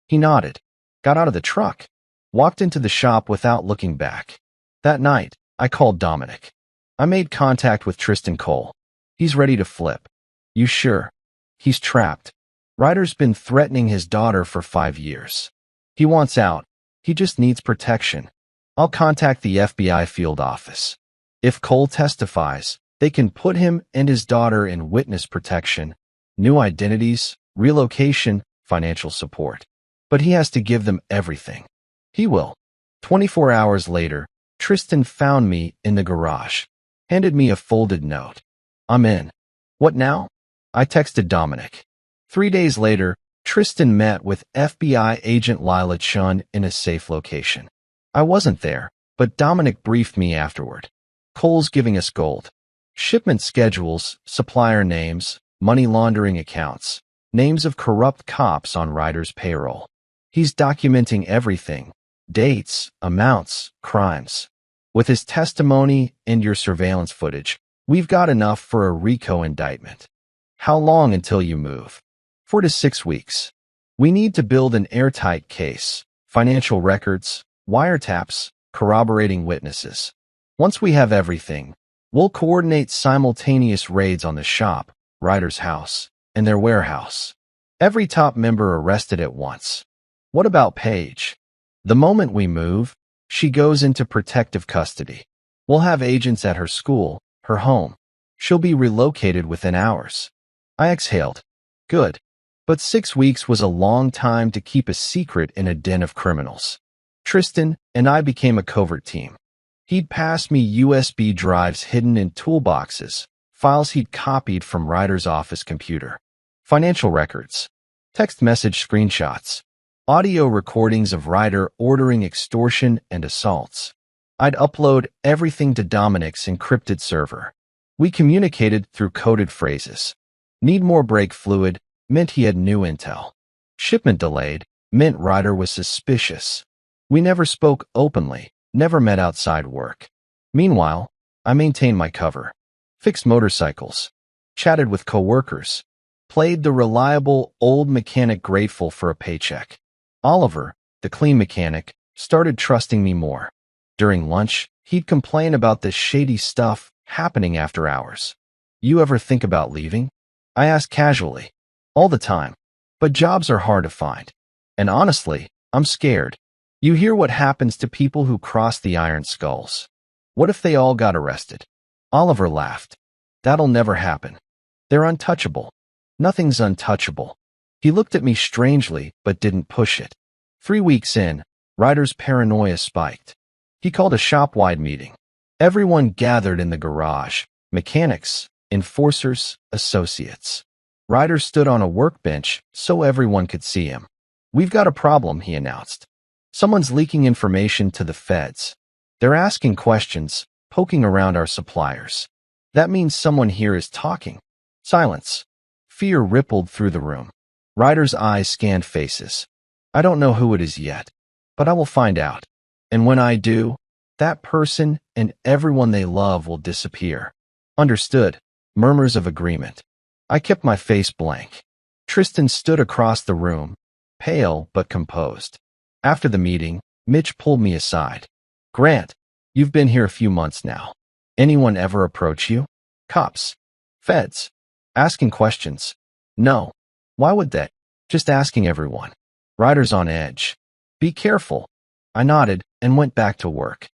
He nodded, got out of the truck, walked into the shop without looking back. That night, I called Dominic. I made contact with Tristan Cole. He's ready to flip. You sure? He's trapped. Ryder's been threatening his daughter for 5 years. He wants out. He just needs protection. I'll contact the FBI field office. If Cole testifies, they can put him and his daughter in witness protection, new identities, relocation, financial support. But he has to give them everything. He will. 24 hours later, Tristan found me in the garage, handed me a folded note. I'm in. What now? I texted Dominic. 3 days later, Tristan met with FBI agent Lila Chun in a safe location. I wasn't there, but Dominic briefed me afterward. Cole's giving us gold. Shipment schedules, supplier names, money laundering accounts, names of corrupt cops on Ryder's payroll. He's documenting everything. Dates, amounts, crimes. With his testimony and your surveillance footage, we've got enough for a RICO indictment. How long until you move? 4 to 6 weeks. We need to build an airtight case, financial records, wiretaps, corroborating witnesses. Once we have everything, we'll coordinate simultaneous raids on the shop, Ryder's house, and their warehouse. Every top member arrested at once. What about Paige? The moment we move, she goes into protective custody. We'll have agents at her school, her home. She'll be relocated within hours. I exhaled. Good. But 6 weeks was a long time to keep a secret in a den of criminals. Tristan and I became a covert team. He'd pass me USB drives hidden in toolboxes, files he'd copied from Ryder's office computer, financial records, text message screenshots, audio recordings of Ryder ordering extortion and assaults. I'd upload everything to Dominic's encrypted server. We communicated through coded phrases. Need more brake fluid meant he had new intel. Shipment delayed meant Ryder was suspicious. We never spoke openly, never met outside work. Meanwhile, I maintained my cover, fixed motorcycles, chatted with coworkers, played the reliable old mechanic grateful for a paycheck. Oliver, the clean mechanic, started trusting me more. During lunch, he'd complain about the shady stuff happening after hours. You ever think about leaving? I ask casually. All the time. But jobs are hard to find. And honestly, I'm scared. You hear what happens to people who cross the iron skulls. What if they all got arrested? Oliver laughed. That'll never happen. They're untouchable. Nothing's untouchable. He looked at me strangely, but didn't push it. 3 weeks in, Ryder's paranoia spiked. He called a shop-wide meeting. Everyone gathered in the garage. Mechanics, enforcers, associates. Ryder stood on a workbench so everyone could see him. We've got a problem, he announced. Someone's leaking information to the feds. They're asking questions, poking around our suppliers. That means someone here is talking. Silence. Fear rippled through the room. Ryder's eyes scanned faces. I don't know who it is yet, but I will find out. And when I do, that person and everyone they love will disappear. Understood. Murmurs of agreement. I kept my face blank. Tristan stood across the room, pale but composed. After the meeting, Mitch pulled me aside. Grant, you've been here a few months now. Anyone ever approach you? Cops. Feds. Asking questions. No. Why would they? Just asking everyone. Ryder's on edge. Be careful. I nodded and went back to work.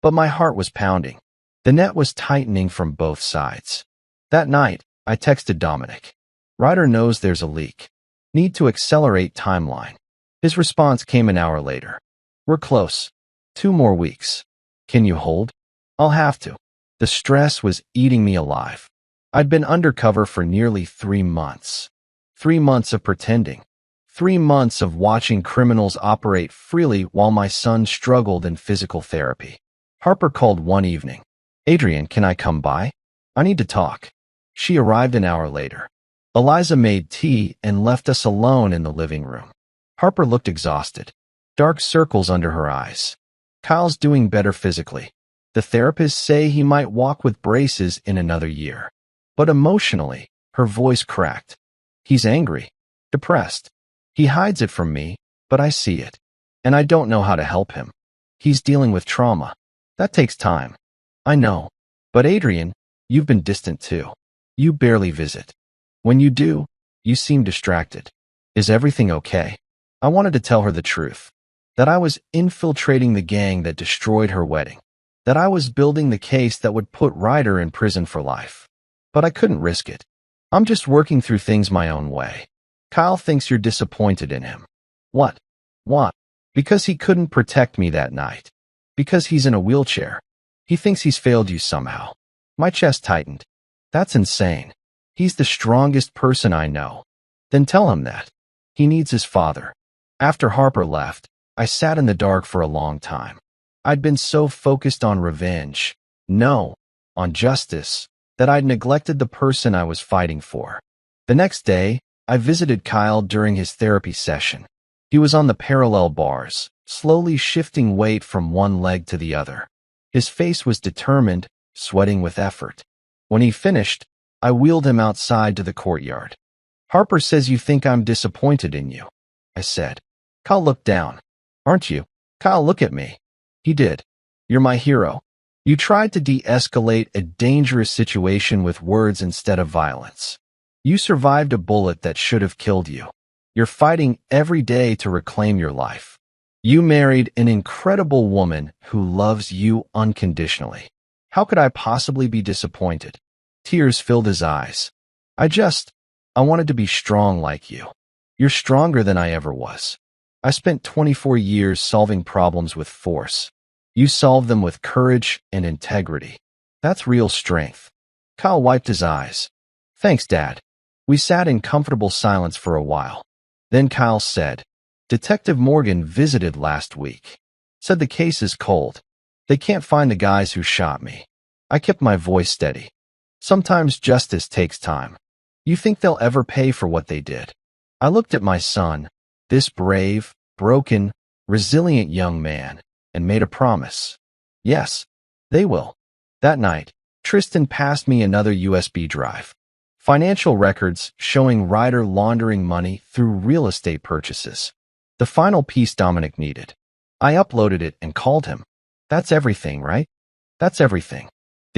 But my heart was pounding. The net was tightening from both sides. That night, I texted Dominic. Ryder knows there's a leak. Need to accelerate timeline. His response came an hour later. We're close. 2 more weeks. Can you hold? I'll have to. The stress was eating me alive. I'd been undercover for nearly 3 months. 3 months of pretending. 3 months of watching criminals operate freely while my son struggled in physical therapy. Harper called one evening. Adrian, can I come by? I need to talk. She arrived an hour later. Eliza made tea and left us alone in the living room. Harper looked exhausted. Dark circles under her eyes. Kyle's doing better physically. The therapists say he might walk with braces in another year. But emotionally, her voice cracked. He's angry. Depressed. He hides it from me, but I see it. And I don't know how to help him. He's dealing with trauma. That takes time. I know. But Adrian, you've been distant too. You barely visit. When you do, you seem distracted. Is everything okay? I wanted to tell her the truth. That I was infiltrating the gang that destroyed her wedding. That I was building the case that would put Ryder in prison for life. But I couldn't risk it. I'm just working through things my own way. Kyle thinks you're disappointed in him. What? What? Because he couldn't protect me that night. Because he's in a wheelchair. He thinks he's failed you somehow. My chest tightened. That's insane. He's the strongest person I know. Then tell him that. He needs his father. After Harper left, I sat in the dark for a long time. I'd been so focused on revenge, no, on justice, that I'd neglected the person I was fighting for. The next day, I visited Kyle during his therapy session. He was on the parallel bars, slowly shifting weight from one leg to the other. His face was determined, sweating with effort. When he finished, I wheeled him outside to the courtyard. Harper says you think I'm disappointed in you, I said. Kyle looked down. Aren't you? Kyle, look at me. He did. You're my hero. You tried to de-escalate a dangerous situation with words instead of violence. You survived a bullet that should have killed you. You're fighting every day to reclaim your life. You married an incredible woman who loves you unconditionally. How could I possibly be disappointed? Tears filled his eyes. I wanted to be strong like you. You're stronger than I ever was. I spent 24 years solving problems with force. You solved them with courage and integrity. That's real strength. Kyle wiped his eyes. Thanks, Dad. We sat in comfortable silence for a while. Then Kyle said, Detective Morgan visited last week. Said the case is cold. They can't find the guys who shot me. I kept my voice steady. Sometimes justice takes time. You think they'll ever pay for what they did? I looked at my son, this brave, broken, resilient young man, and made a promise. Yes, they will. That night, Tristan passed me another USB drive. Financial records showing Ryder laundering money through real estate purchases. The final piece Dominic needed. I uploaded it and called him. That's everything, right? That's everything.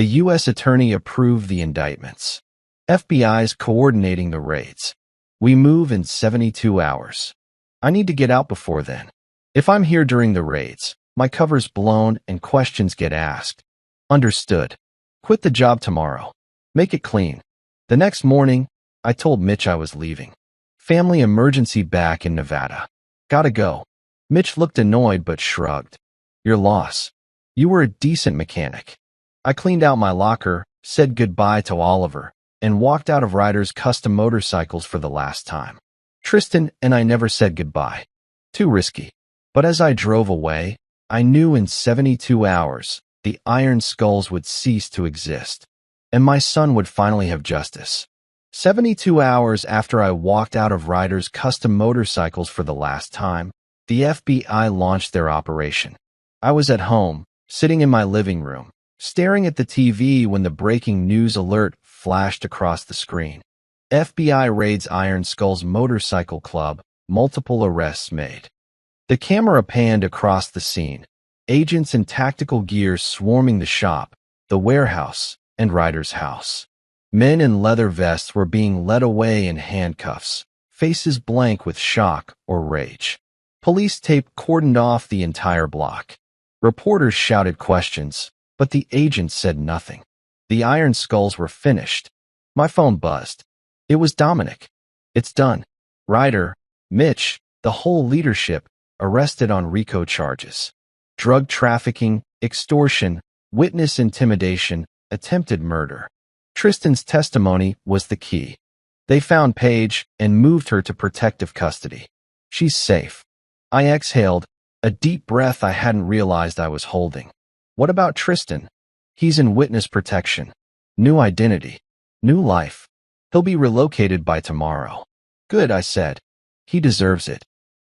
The U.S. Attorney approved the indictments. FBI's coordinating the raids. We move in 72 hours. I need to get out before then. If I'm here during the raids, my cover's blown and questions get asked. Understood. Quit the job tomorrow. Make it clean. The next morning, I told Mitch I was leaving. Family emergency back in Nevada. Gotta go. Mitch looked annoyed but shrugged. Your loss. You were a decent mechanic. I cleaned out my locker, said goodbye to Oliver, and walked out of Ryder's Custom Motorcycles for the last time. Tristan and I never said goodbye. Too risky. But as I drove away, I knew in 72 hours, the Iron Skulls would cease to exist, and my son would finally have justice. 72 hours after I walked out of Ryder's Custom Motorcycles for the last time, the FBI launched their operation. I was at home, sitting in my living room, staring at the TV when the breaking news alert flashed across the screen. FBI raids Iron Skull's motorcycle club, multiple arrests made. The camera panned across the scene, agents in tactical gear swarming the shop, the warehouse, and Ryder's house. Men in leather vests were being led away in handcuffs, faces blank with shock or rage. Police tape cordoned off the entire block. Reporters shouted questions, but the agents said nothing. The Iron Skulls were finished. My phone buzzed. It was Dominic. It's done. Ryder, Mitch, the whole leadership, arrested on RICO charges. Drug trafficking, extortion, witness intimidation, attempted murder. Tristan's testimony was the key. They found Paige and moved her to protective custody. She's safe. I exhaled, a deep breath I hadn't realized I was holding. What about Tristan? He's in witness protection. New identity. New life. He'll be relocated by tomorrow. Good, I said. He deserves it.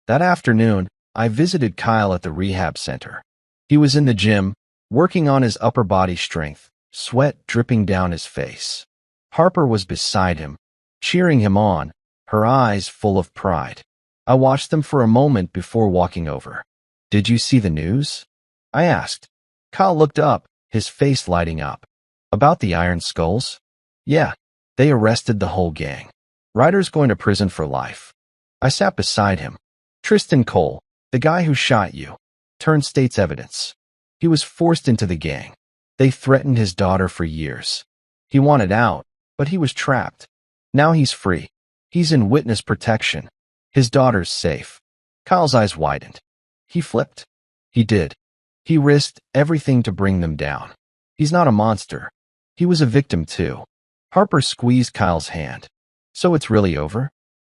That afternoon, I visited Kyle at the rehab center. He was in the gym, working on his upper body strength, sweat dripping down his face. Harper was beside him, cheering him on, her eyes full of pride. I watched them for a moment before walking over. Did you see the news? I asked. Kyle looked up, his face lighting up. About the Iron Skulls? Yeah, they arrested the whole gang. Ryder's going to prison for life. I sat beside him. Tristan Cole, the guy who shot you, turned state's evidence. He was forced into the gang. They threatened his daughter for years. He wanted out, but he was trapped. Now he's free. He's in witness protection. His daughter's safe. Kyle's eyes widened. He flipped. He did. He risked everything to bring them down. He's not a monster. He was a victim too. Harper squeezed Kyle's hand. So it's really over?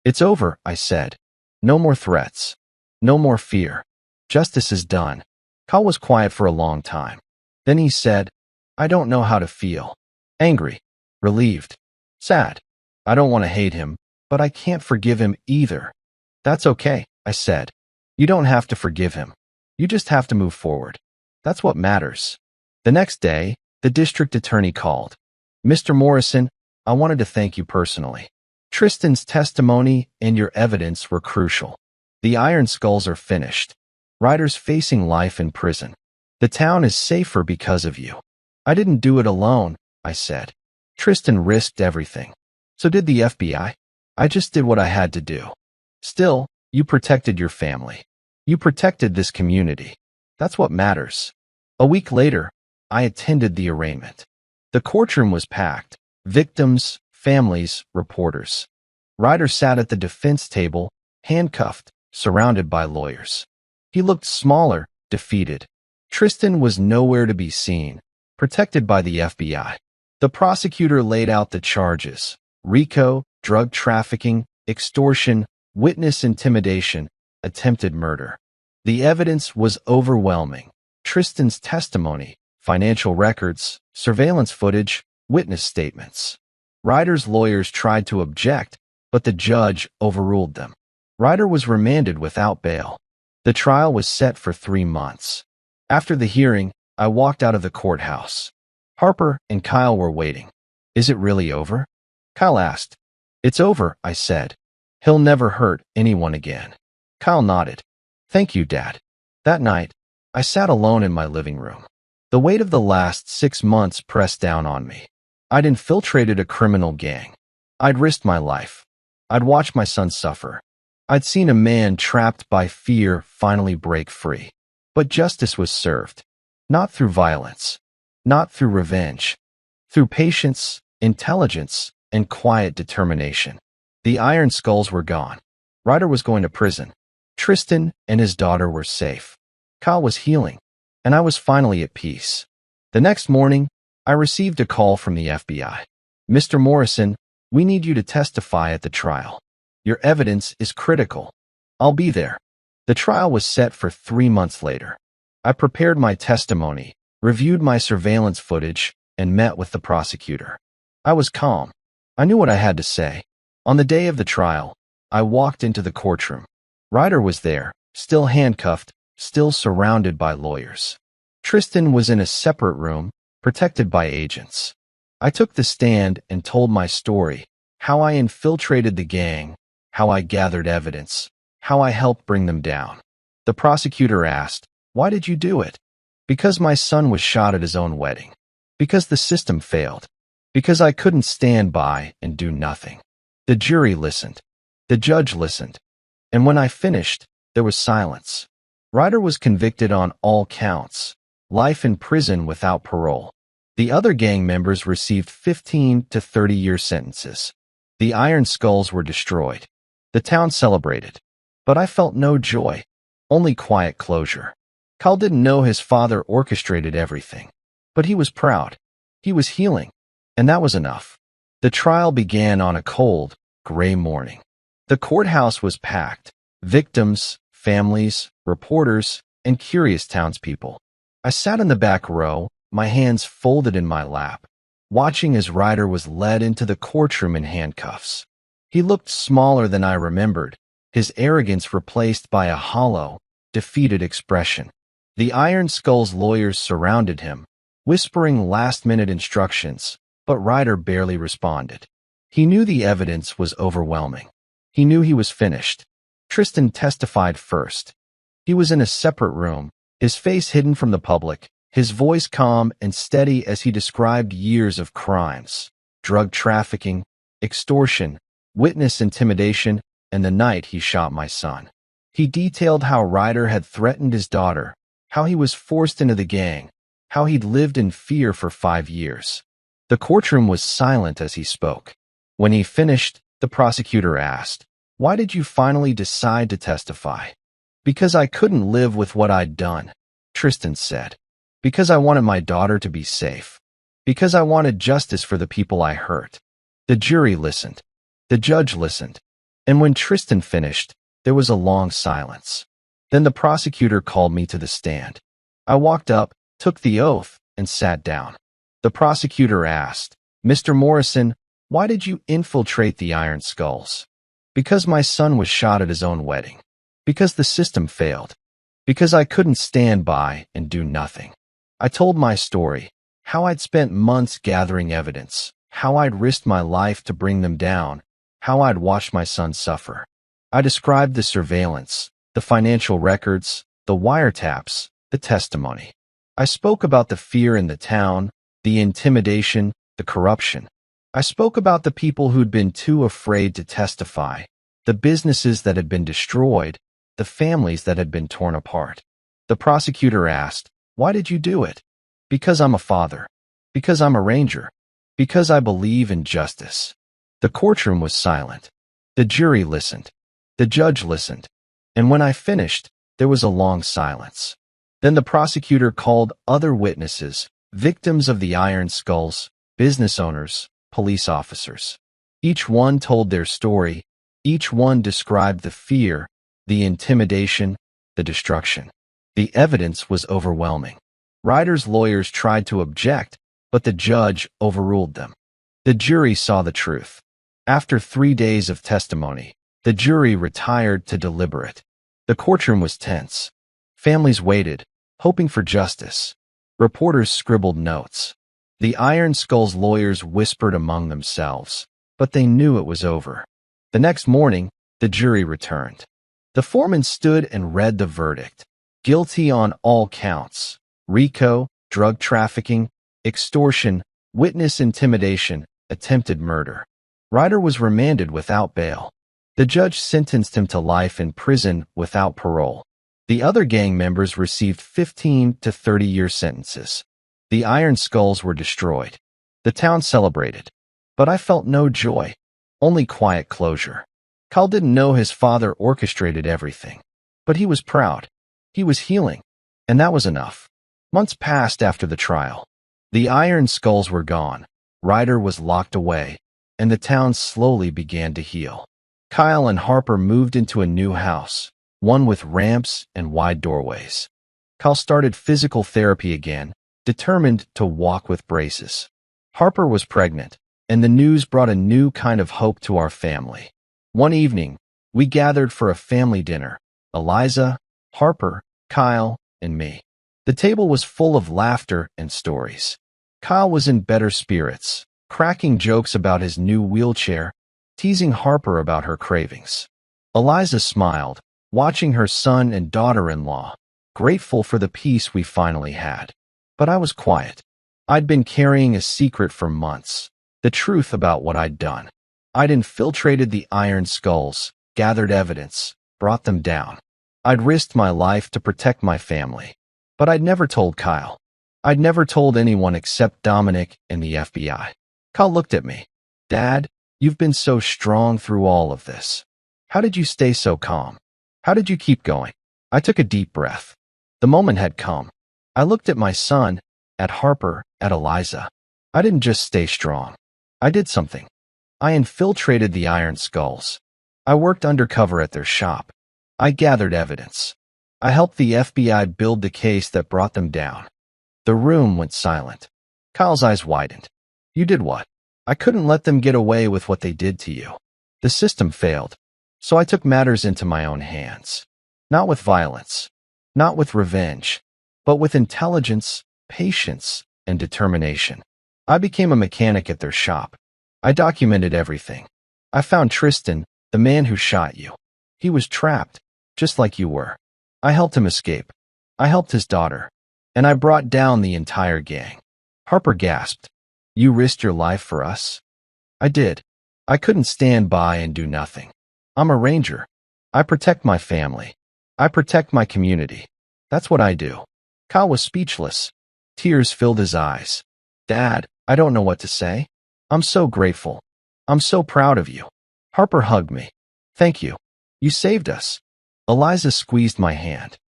It's over, I said. No more threats. No more fear. Justice is done. Kyle was quiet for a long time. Then he said, I don't know how to feel. Angry. Relieved. Sad. I don't want to hate him, but I can't forgive him either. That's okay, I said. You don't have to forgive him. You just have to move forward. That's what matters. The next day, the district attorney called. Mr. Morrison, I wanted to thank you personally. Tristan's testimony and your evidence were crucial. The Iron Skulls are finished. Ryder's facing life in prison. The town is safer because of you. I didn't do it alone, I said. Tristan risked everything. So did the FBI. I just did what I had to do. Still, you protected your family. You protected this community. That's what matters. A week later, I attended the arraignment. The courtroom was packed. Victims, families, reporters. Ryder sat at the defense table, handcuffed, surrounded by lawyers. He looked smaller, defeated. Tristan was nowhere to be seen, protected by the FBI. The prosecutor laid out the charges: RICO, drug trafficking, extortion, witness intimidation, attempted murder. The evidence was overwhelming. Tristan's testimony, financial records, surveillance footage, witness statements. Ryder's lawyers tried to object, but the judge overruled them. Ryder was remanded without bail. The trial was set for 3 months. After the hearing, I walked out of the courthouse. Harper and Kyle were waiting. Is it really over? Kyle asked. It's over, I said. He'll never hurt anyone again. Kyle nodded. Thank you, Dad. That night, I sat alone in my living room. The weight of the last 6 months pressed down on me. I'd infiltrated a criminal gang. I'd risked my life. I'd watched my son suffer. I'd seen a man trapped by fear finally break free. But justice was served. Not through violence. Not through revenge. Through patience, intelligence, and quiet determination. The Iron Skulls were gone. Ryder was going to prison. Tristan and his daughter were safe. Kyle was healing, and I was finally at peace. The next morning, I received a call from the FBI. "Mr. Morrison, we need you to testify at the trial. Your evidence is critical." "I'll be there." The trial was set for 3 months later. I prepared my testimony, reviewed my surveillance footage, and met with the prosecutor. I was calm. I knew what I had to say. On the day of the trial, I walked into the courtroom. Ryder was there, still handcuffed, still surrounded by lawyers. Tristan was in a separate room, protected by agents. I took the stand and told my story, how I infiltrated the gang, how I gathered evidence, how I helped bring them down. The prosecutor asked, "Why did you do it?" "Because my son was shot at his own wedding. Because the system failed. Because I couldn't stand by and do nothing." The jury listened. The judge listened. And when I finished, there was silence. Ryder was convicted on all counts. Life in prison without parole. The other gang members received 15 to 30-year sentences. The Iron Skulls were destroyed. The town celebrated. But I felt no joy, only quiet closure. Kyle didn't know his father orchestrated everything. But he was proud. He was healing. And that was enough. The trial began on a cold, gray morning. The courthouse was packed. Victims, families, reporters, and curious townspeople. I sat in the back row, my hands folded in my lap, watching as Ryder was led into the courtroom in handcuffs. He looked smaller than I remembered, his arrogance replaced by a hollow, defeated expression. The Iron Skull's lawyers surrounded him, whispering last-minute instructions, but Ryder barely responded. He knew the evidence was overwhelming. He knew he was finished. Tristan testified first. He was in a separate room, his face hidden from the public, his voice calm and steady as he described years of crimes, drug trafficking, extortion, witness intimidation, and the night he shot my son. He detailed how Ryder had threatened his daughter, how he was forced into the gang, how he'd lived in fear for 5 years. The courtroom was silent as he spoke. When he finished, the prosecutor asked, "Why did you finally decide to testify?" "Because I couldn't live with what I'd done," Tristan said. "Because I wanted my daughter to be safe. Because I wanted justice for the people I hurt." The jury listened. The judge listened. And when Tristan finished, there was a long silence. Then the prosecutor called me to the stand. I walked up, took the oath, and sat down. The prosecutor asked, "Mr. Morrison, why did you infiltrate the Iron Skulls?" "Because my son was shot at his own wedding. Because the system failed. Because I couldn't stand by and do nothing." I told my story, how I'd spent months gathering evidence, how I'd risked my life to bring them down, how I'd watched my son suffer. I described the surveillance, the financial records, the wiretaps, the testimony. I spoke about the fear in the town, the intimidation, the corruption. I spoke about the people who'd been too afraid to testify, the businesses that had been destroyed, the families that had been torn apart. The prosecutor asked, "Why did you do it?" "Because I'm a father. Because I'm a ranger. Because I believe in justice." The courtroom was silent. The jury listened. The judge listened. And when I finished, there was a long silence. Then the prosecutor called other witnesses, victims of the Iron Skulls, business owners, police officers. Each one told their story. Each one described the fear, the intimidation, the destruction. The evidence was overwhelming. Ryder's lawyers tried to object, but the judge overruled them. The jury saw the truth. After 3 days of testimony, the jury retired to deliberate. The courtroom was tense. Families waited, hoping for justice. Reporters scribbled notes. The Iron Skull's lawyers whispered among themselves, but they knew it was over. The next morning, the jury returned. The foreman stood and read the verdict. Guilty on all counts: RICO, drug trafficking, extortion, witness intimidation, attempted murder. Ryder was remanded without bail. The judge sentenced him to life in prison without parole. The other gang members received 15 to 30-year sentences. The Iron Skulls were destroyed. The town celebrated. But I felt no joy, only quiet closure. Kyle didn't know his father orchestrated everything. But he was proud. He was healing. And that was enough. Months passed after the trial. The Iron Skulls were gone. Ryder was locked away. And the town slowly began to heal. Kyle and Harper moved into a new house, one with ramps and wide doorways. Kyle started physical therapy again, determined to walk with braces. Harper was pregnant, and the news brought a new kind of hope to our family. One evening, we gathered for a family dinner. Eliza, Harper, Kyle, and me. The table was full of laughter and stories. Kyle was in better spirits, cracking jokes about his new wheelchair, teasing Harper about her cravings. Eliza smiled, watching her son and daughter-in-law, grateful for the peace we finally had. But I was quiet. I'd been carrying a secret for months, the truth about what I'd done. I'd infiltrated the Iron Skulls, gathered evidence, brought them down. I'd risked my life to protect my family. But I'd never told Kyle. I'd never told anyone except Dominic and the FBI. Kyle looked at me. "Dad, you've been so strong through all of this. How did you stay so calm? How did you keep going?" I took a deep breath. The moment had come. I looked at my son, at Harper, at Eliza. I didn't just stay strong. I did something. I infiltrated the Iron Skulls. I worked undercover at their shop. I gathered evidence. I helped the FBI build the case that brought them down. The room went silent. Kyle's eyes widened. "You did what?" "I couldn't let them get away with what they did to you. The system failed. So I took matters into my own hands. Not with violence, not with revenge, but with intelligence, patience, and determination. I became a mechanic at their shop. I documented everything. I found Tristan, the man who shot you. He was trapped, just like you were. I helped him escape. I helped his daughter. And I brought down the entire gang." Harper gasped. "You risked your life for us?" "I did. I couldn't stand by and do nothing. I'm a ranger. I protect my family. I protect my community. That's what I do." Kyle was speechless. Tears filled his eyes. "Dad, I don't know what to say. I'm so grateful. I'm so proud of you." Harper hugged me. "Thank you. You saved us." Eliza squeezed my hand.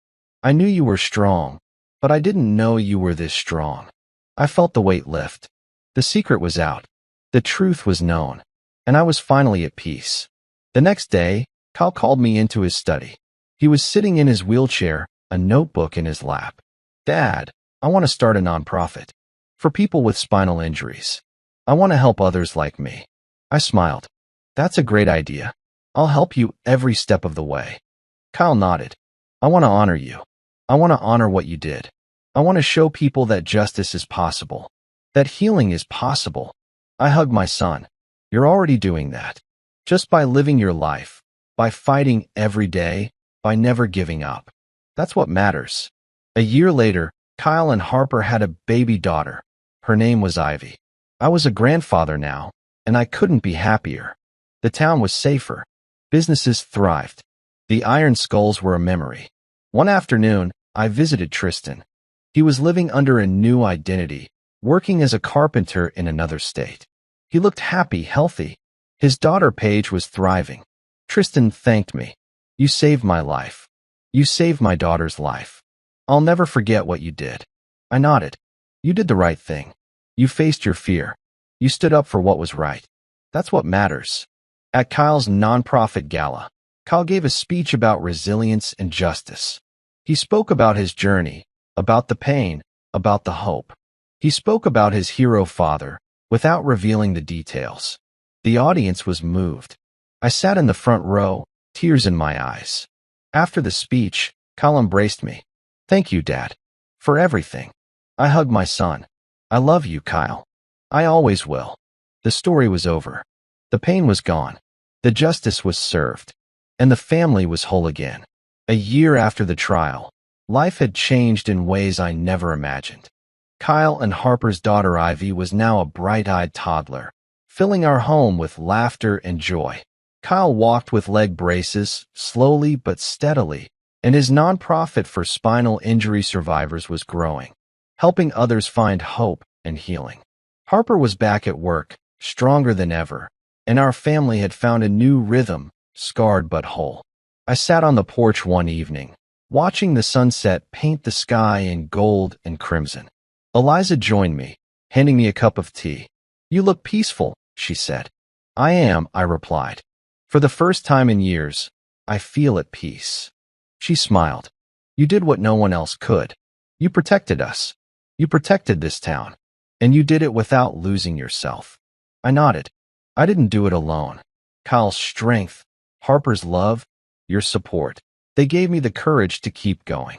"I knew you were strong, but I didn't know you were this strong." I felt the weight lift. The secret was out. The truth was known. And I was finally at peace. The next day, Kyle called me into his study. He was sitting in his wheelchair, a notebook in his lap. "Dad, I want to start a nonprofit for people with spinal injuries. I want to help others like me." I smiled. "That's a great idea. I'll help you every step of the way." Kyle nodded. "I want to honor you. I want to honor what you did. I want to show people that justice is possible, that healing is possible." I hugged my son. "You're already doing that. Just by living your life, by fighting every day, by never giving up. That's what matters." A year later, Kyle and Harper had a baby daughter. Her name was Ivy. I was a grandfather now, and I couldn't be happier. The town was safer. Businesses thrived. The Iron Skulls were a memory. One afternoon, I visited Tristan. He was living under a new identity, working as a carpenter in another state. He looked happy, healthy. His daughter Paige was thriving. Tristan thanked me. "You saved my life. You saved my daughter's life. I'll never forget what you did." I nodded. "You did the right thing. You faced your fear. You stood up for what was right. That's what matters." At Kyle's nonprofit gala, Kyle gave a speech about resilience and justice. He spoke about his journey, about the pain, about the hope. He spoke about his hero father, without revealing the details. The audience was moved. I sat in the front row, tears in my eyes. After the speech, Kyle embraced me. "Thank you, Dad, for everything." I hugged my son. "I love you, Kyle. I always will." The story was over. The pain was gone. The justice was served. And the family was whole again. A year after the trial, life had changed in ways I never imagined. Kyle and Harper's daughter Ivy was now a bright-eyed toddler, filling our home with laughter and joy. Kyle walked with leg braces, slowly but steadily, and his nonprofit for spinal injury survivors was growing, helping others find hope and healing. Harper was back at work, stronger than ever, and our family had found a new rhythm, scarred but whole. I sat on the porch one evening, watching the sunset paint the sky in gold and crimson. Eliza joined me, handing me a cup of tea. "You look peaceful," she said. "I am," I replied. "For the first time in years, I feel at peace." She smiled. "You did what no one else could. You protected us. You protected this town. And you did it without losing yourself." I nodded. "I didn't do it alone. Kyle's strength, Harper's love, your support. They gave me the courage to keep going."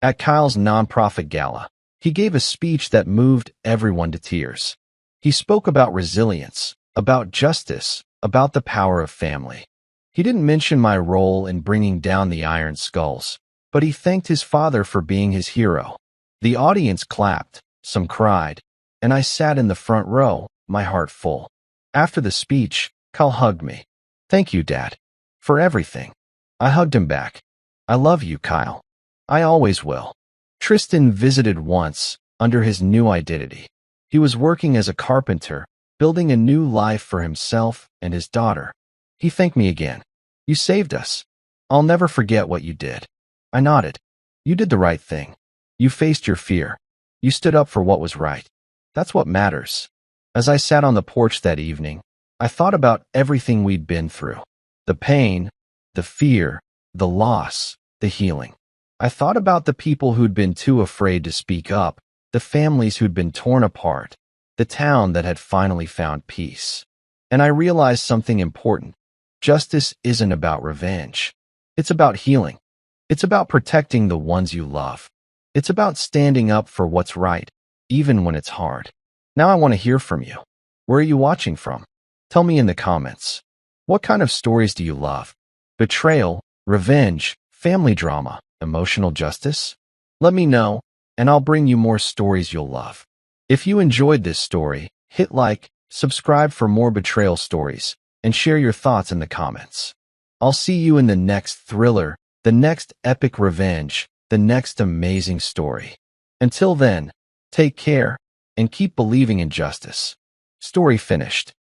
At Kyle's nonprofit gala, he gave a speech that moved everyone to tears. He spoke about resilience, about justice, about the power of family. He didn't mention my role in bringing down the Iron Skulls, but he thanked his father for being his hero. The audience clapped, some cried, and I sat in the front row, my heart full. After the speech, Kyle hugged me. "Thank you, Dad, for everything." I hugged him back. "I love you, Kyle. I always will." Tristan visited once, under his new identity. He was working as a carpenter, building a new life for himself and his daughter. He thanked me again. "You saved us. I'll never forget what you did." I nodded. "You did the right thing. You faced your fear. You stood up for what was right. That's what matters." As I sat on the porch that evening, I thought about everything we'd been through. The pain, the fear, the loss, the healing. I thought about the people who'd been too afraid to speak up, the families who'd been torn apart, the town that had finally found peace. And I realized something important. Justice isn't about revenge. It's about healing. It's about protecting the ones you love. It's about standing up for what's right, even when it's hard. Now I want to hear from you. Where are you watching from? Tell me in the comments. What kind of stories do you love? Betrayal, revenge, family drama, emotional justice? Let me know, and I'll bring you more stories you'll love. If you enjoyed this story, hit like, subscribe for more betrayal stories, and share your thoughts in the comments. I'll see you in the next thriller, the next epic revenge, the next amazing story. Until then, take care, and keep believing in justice. Story finished.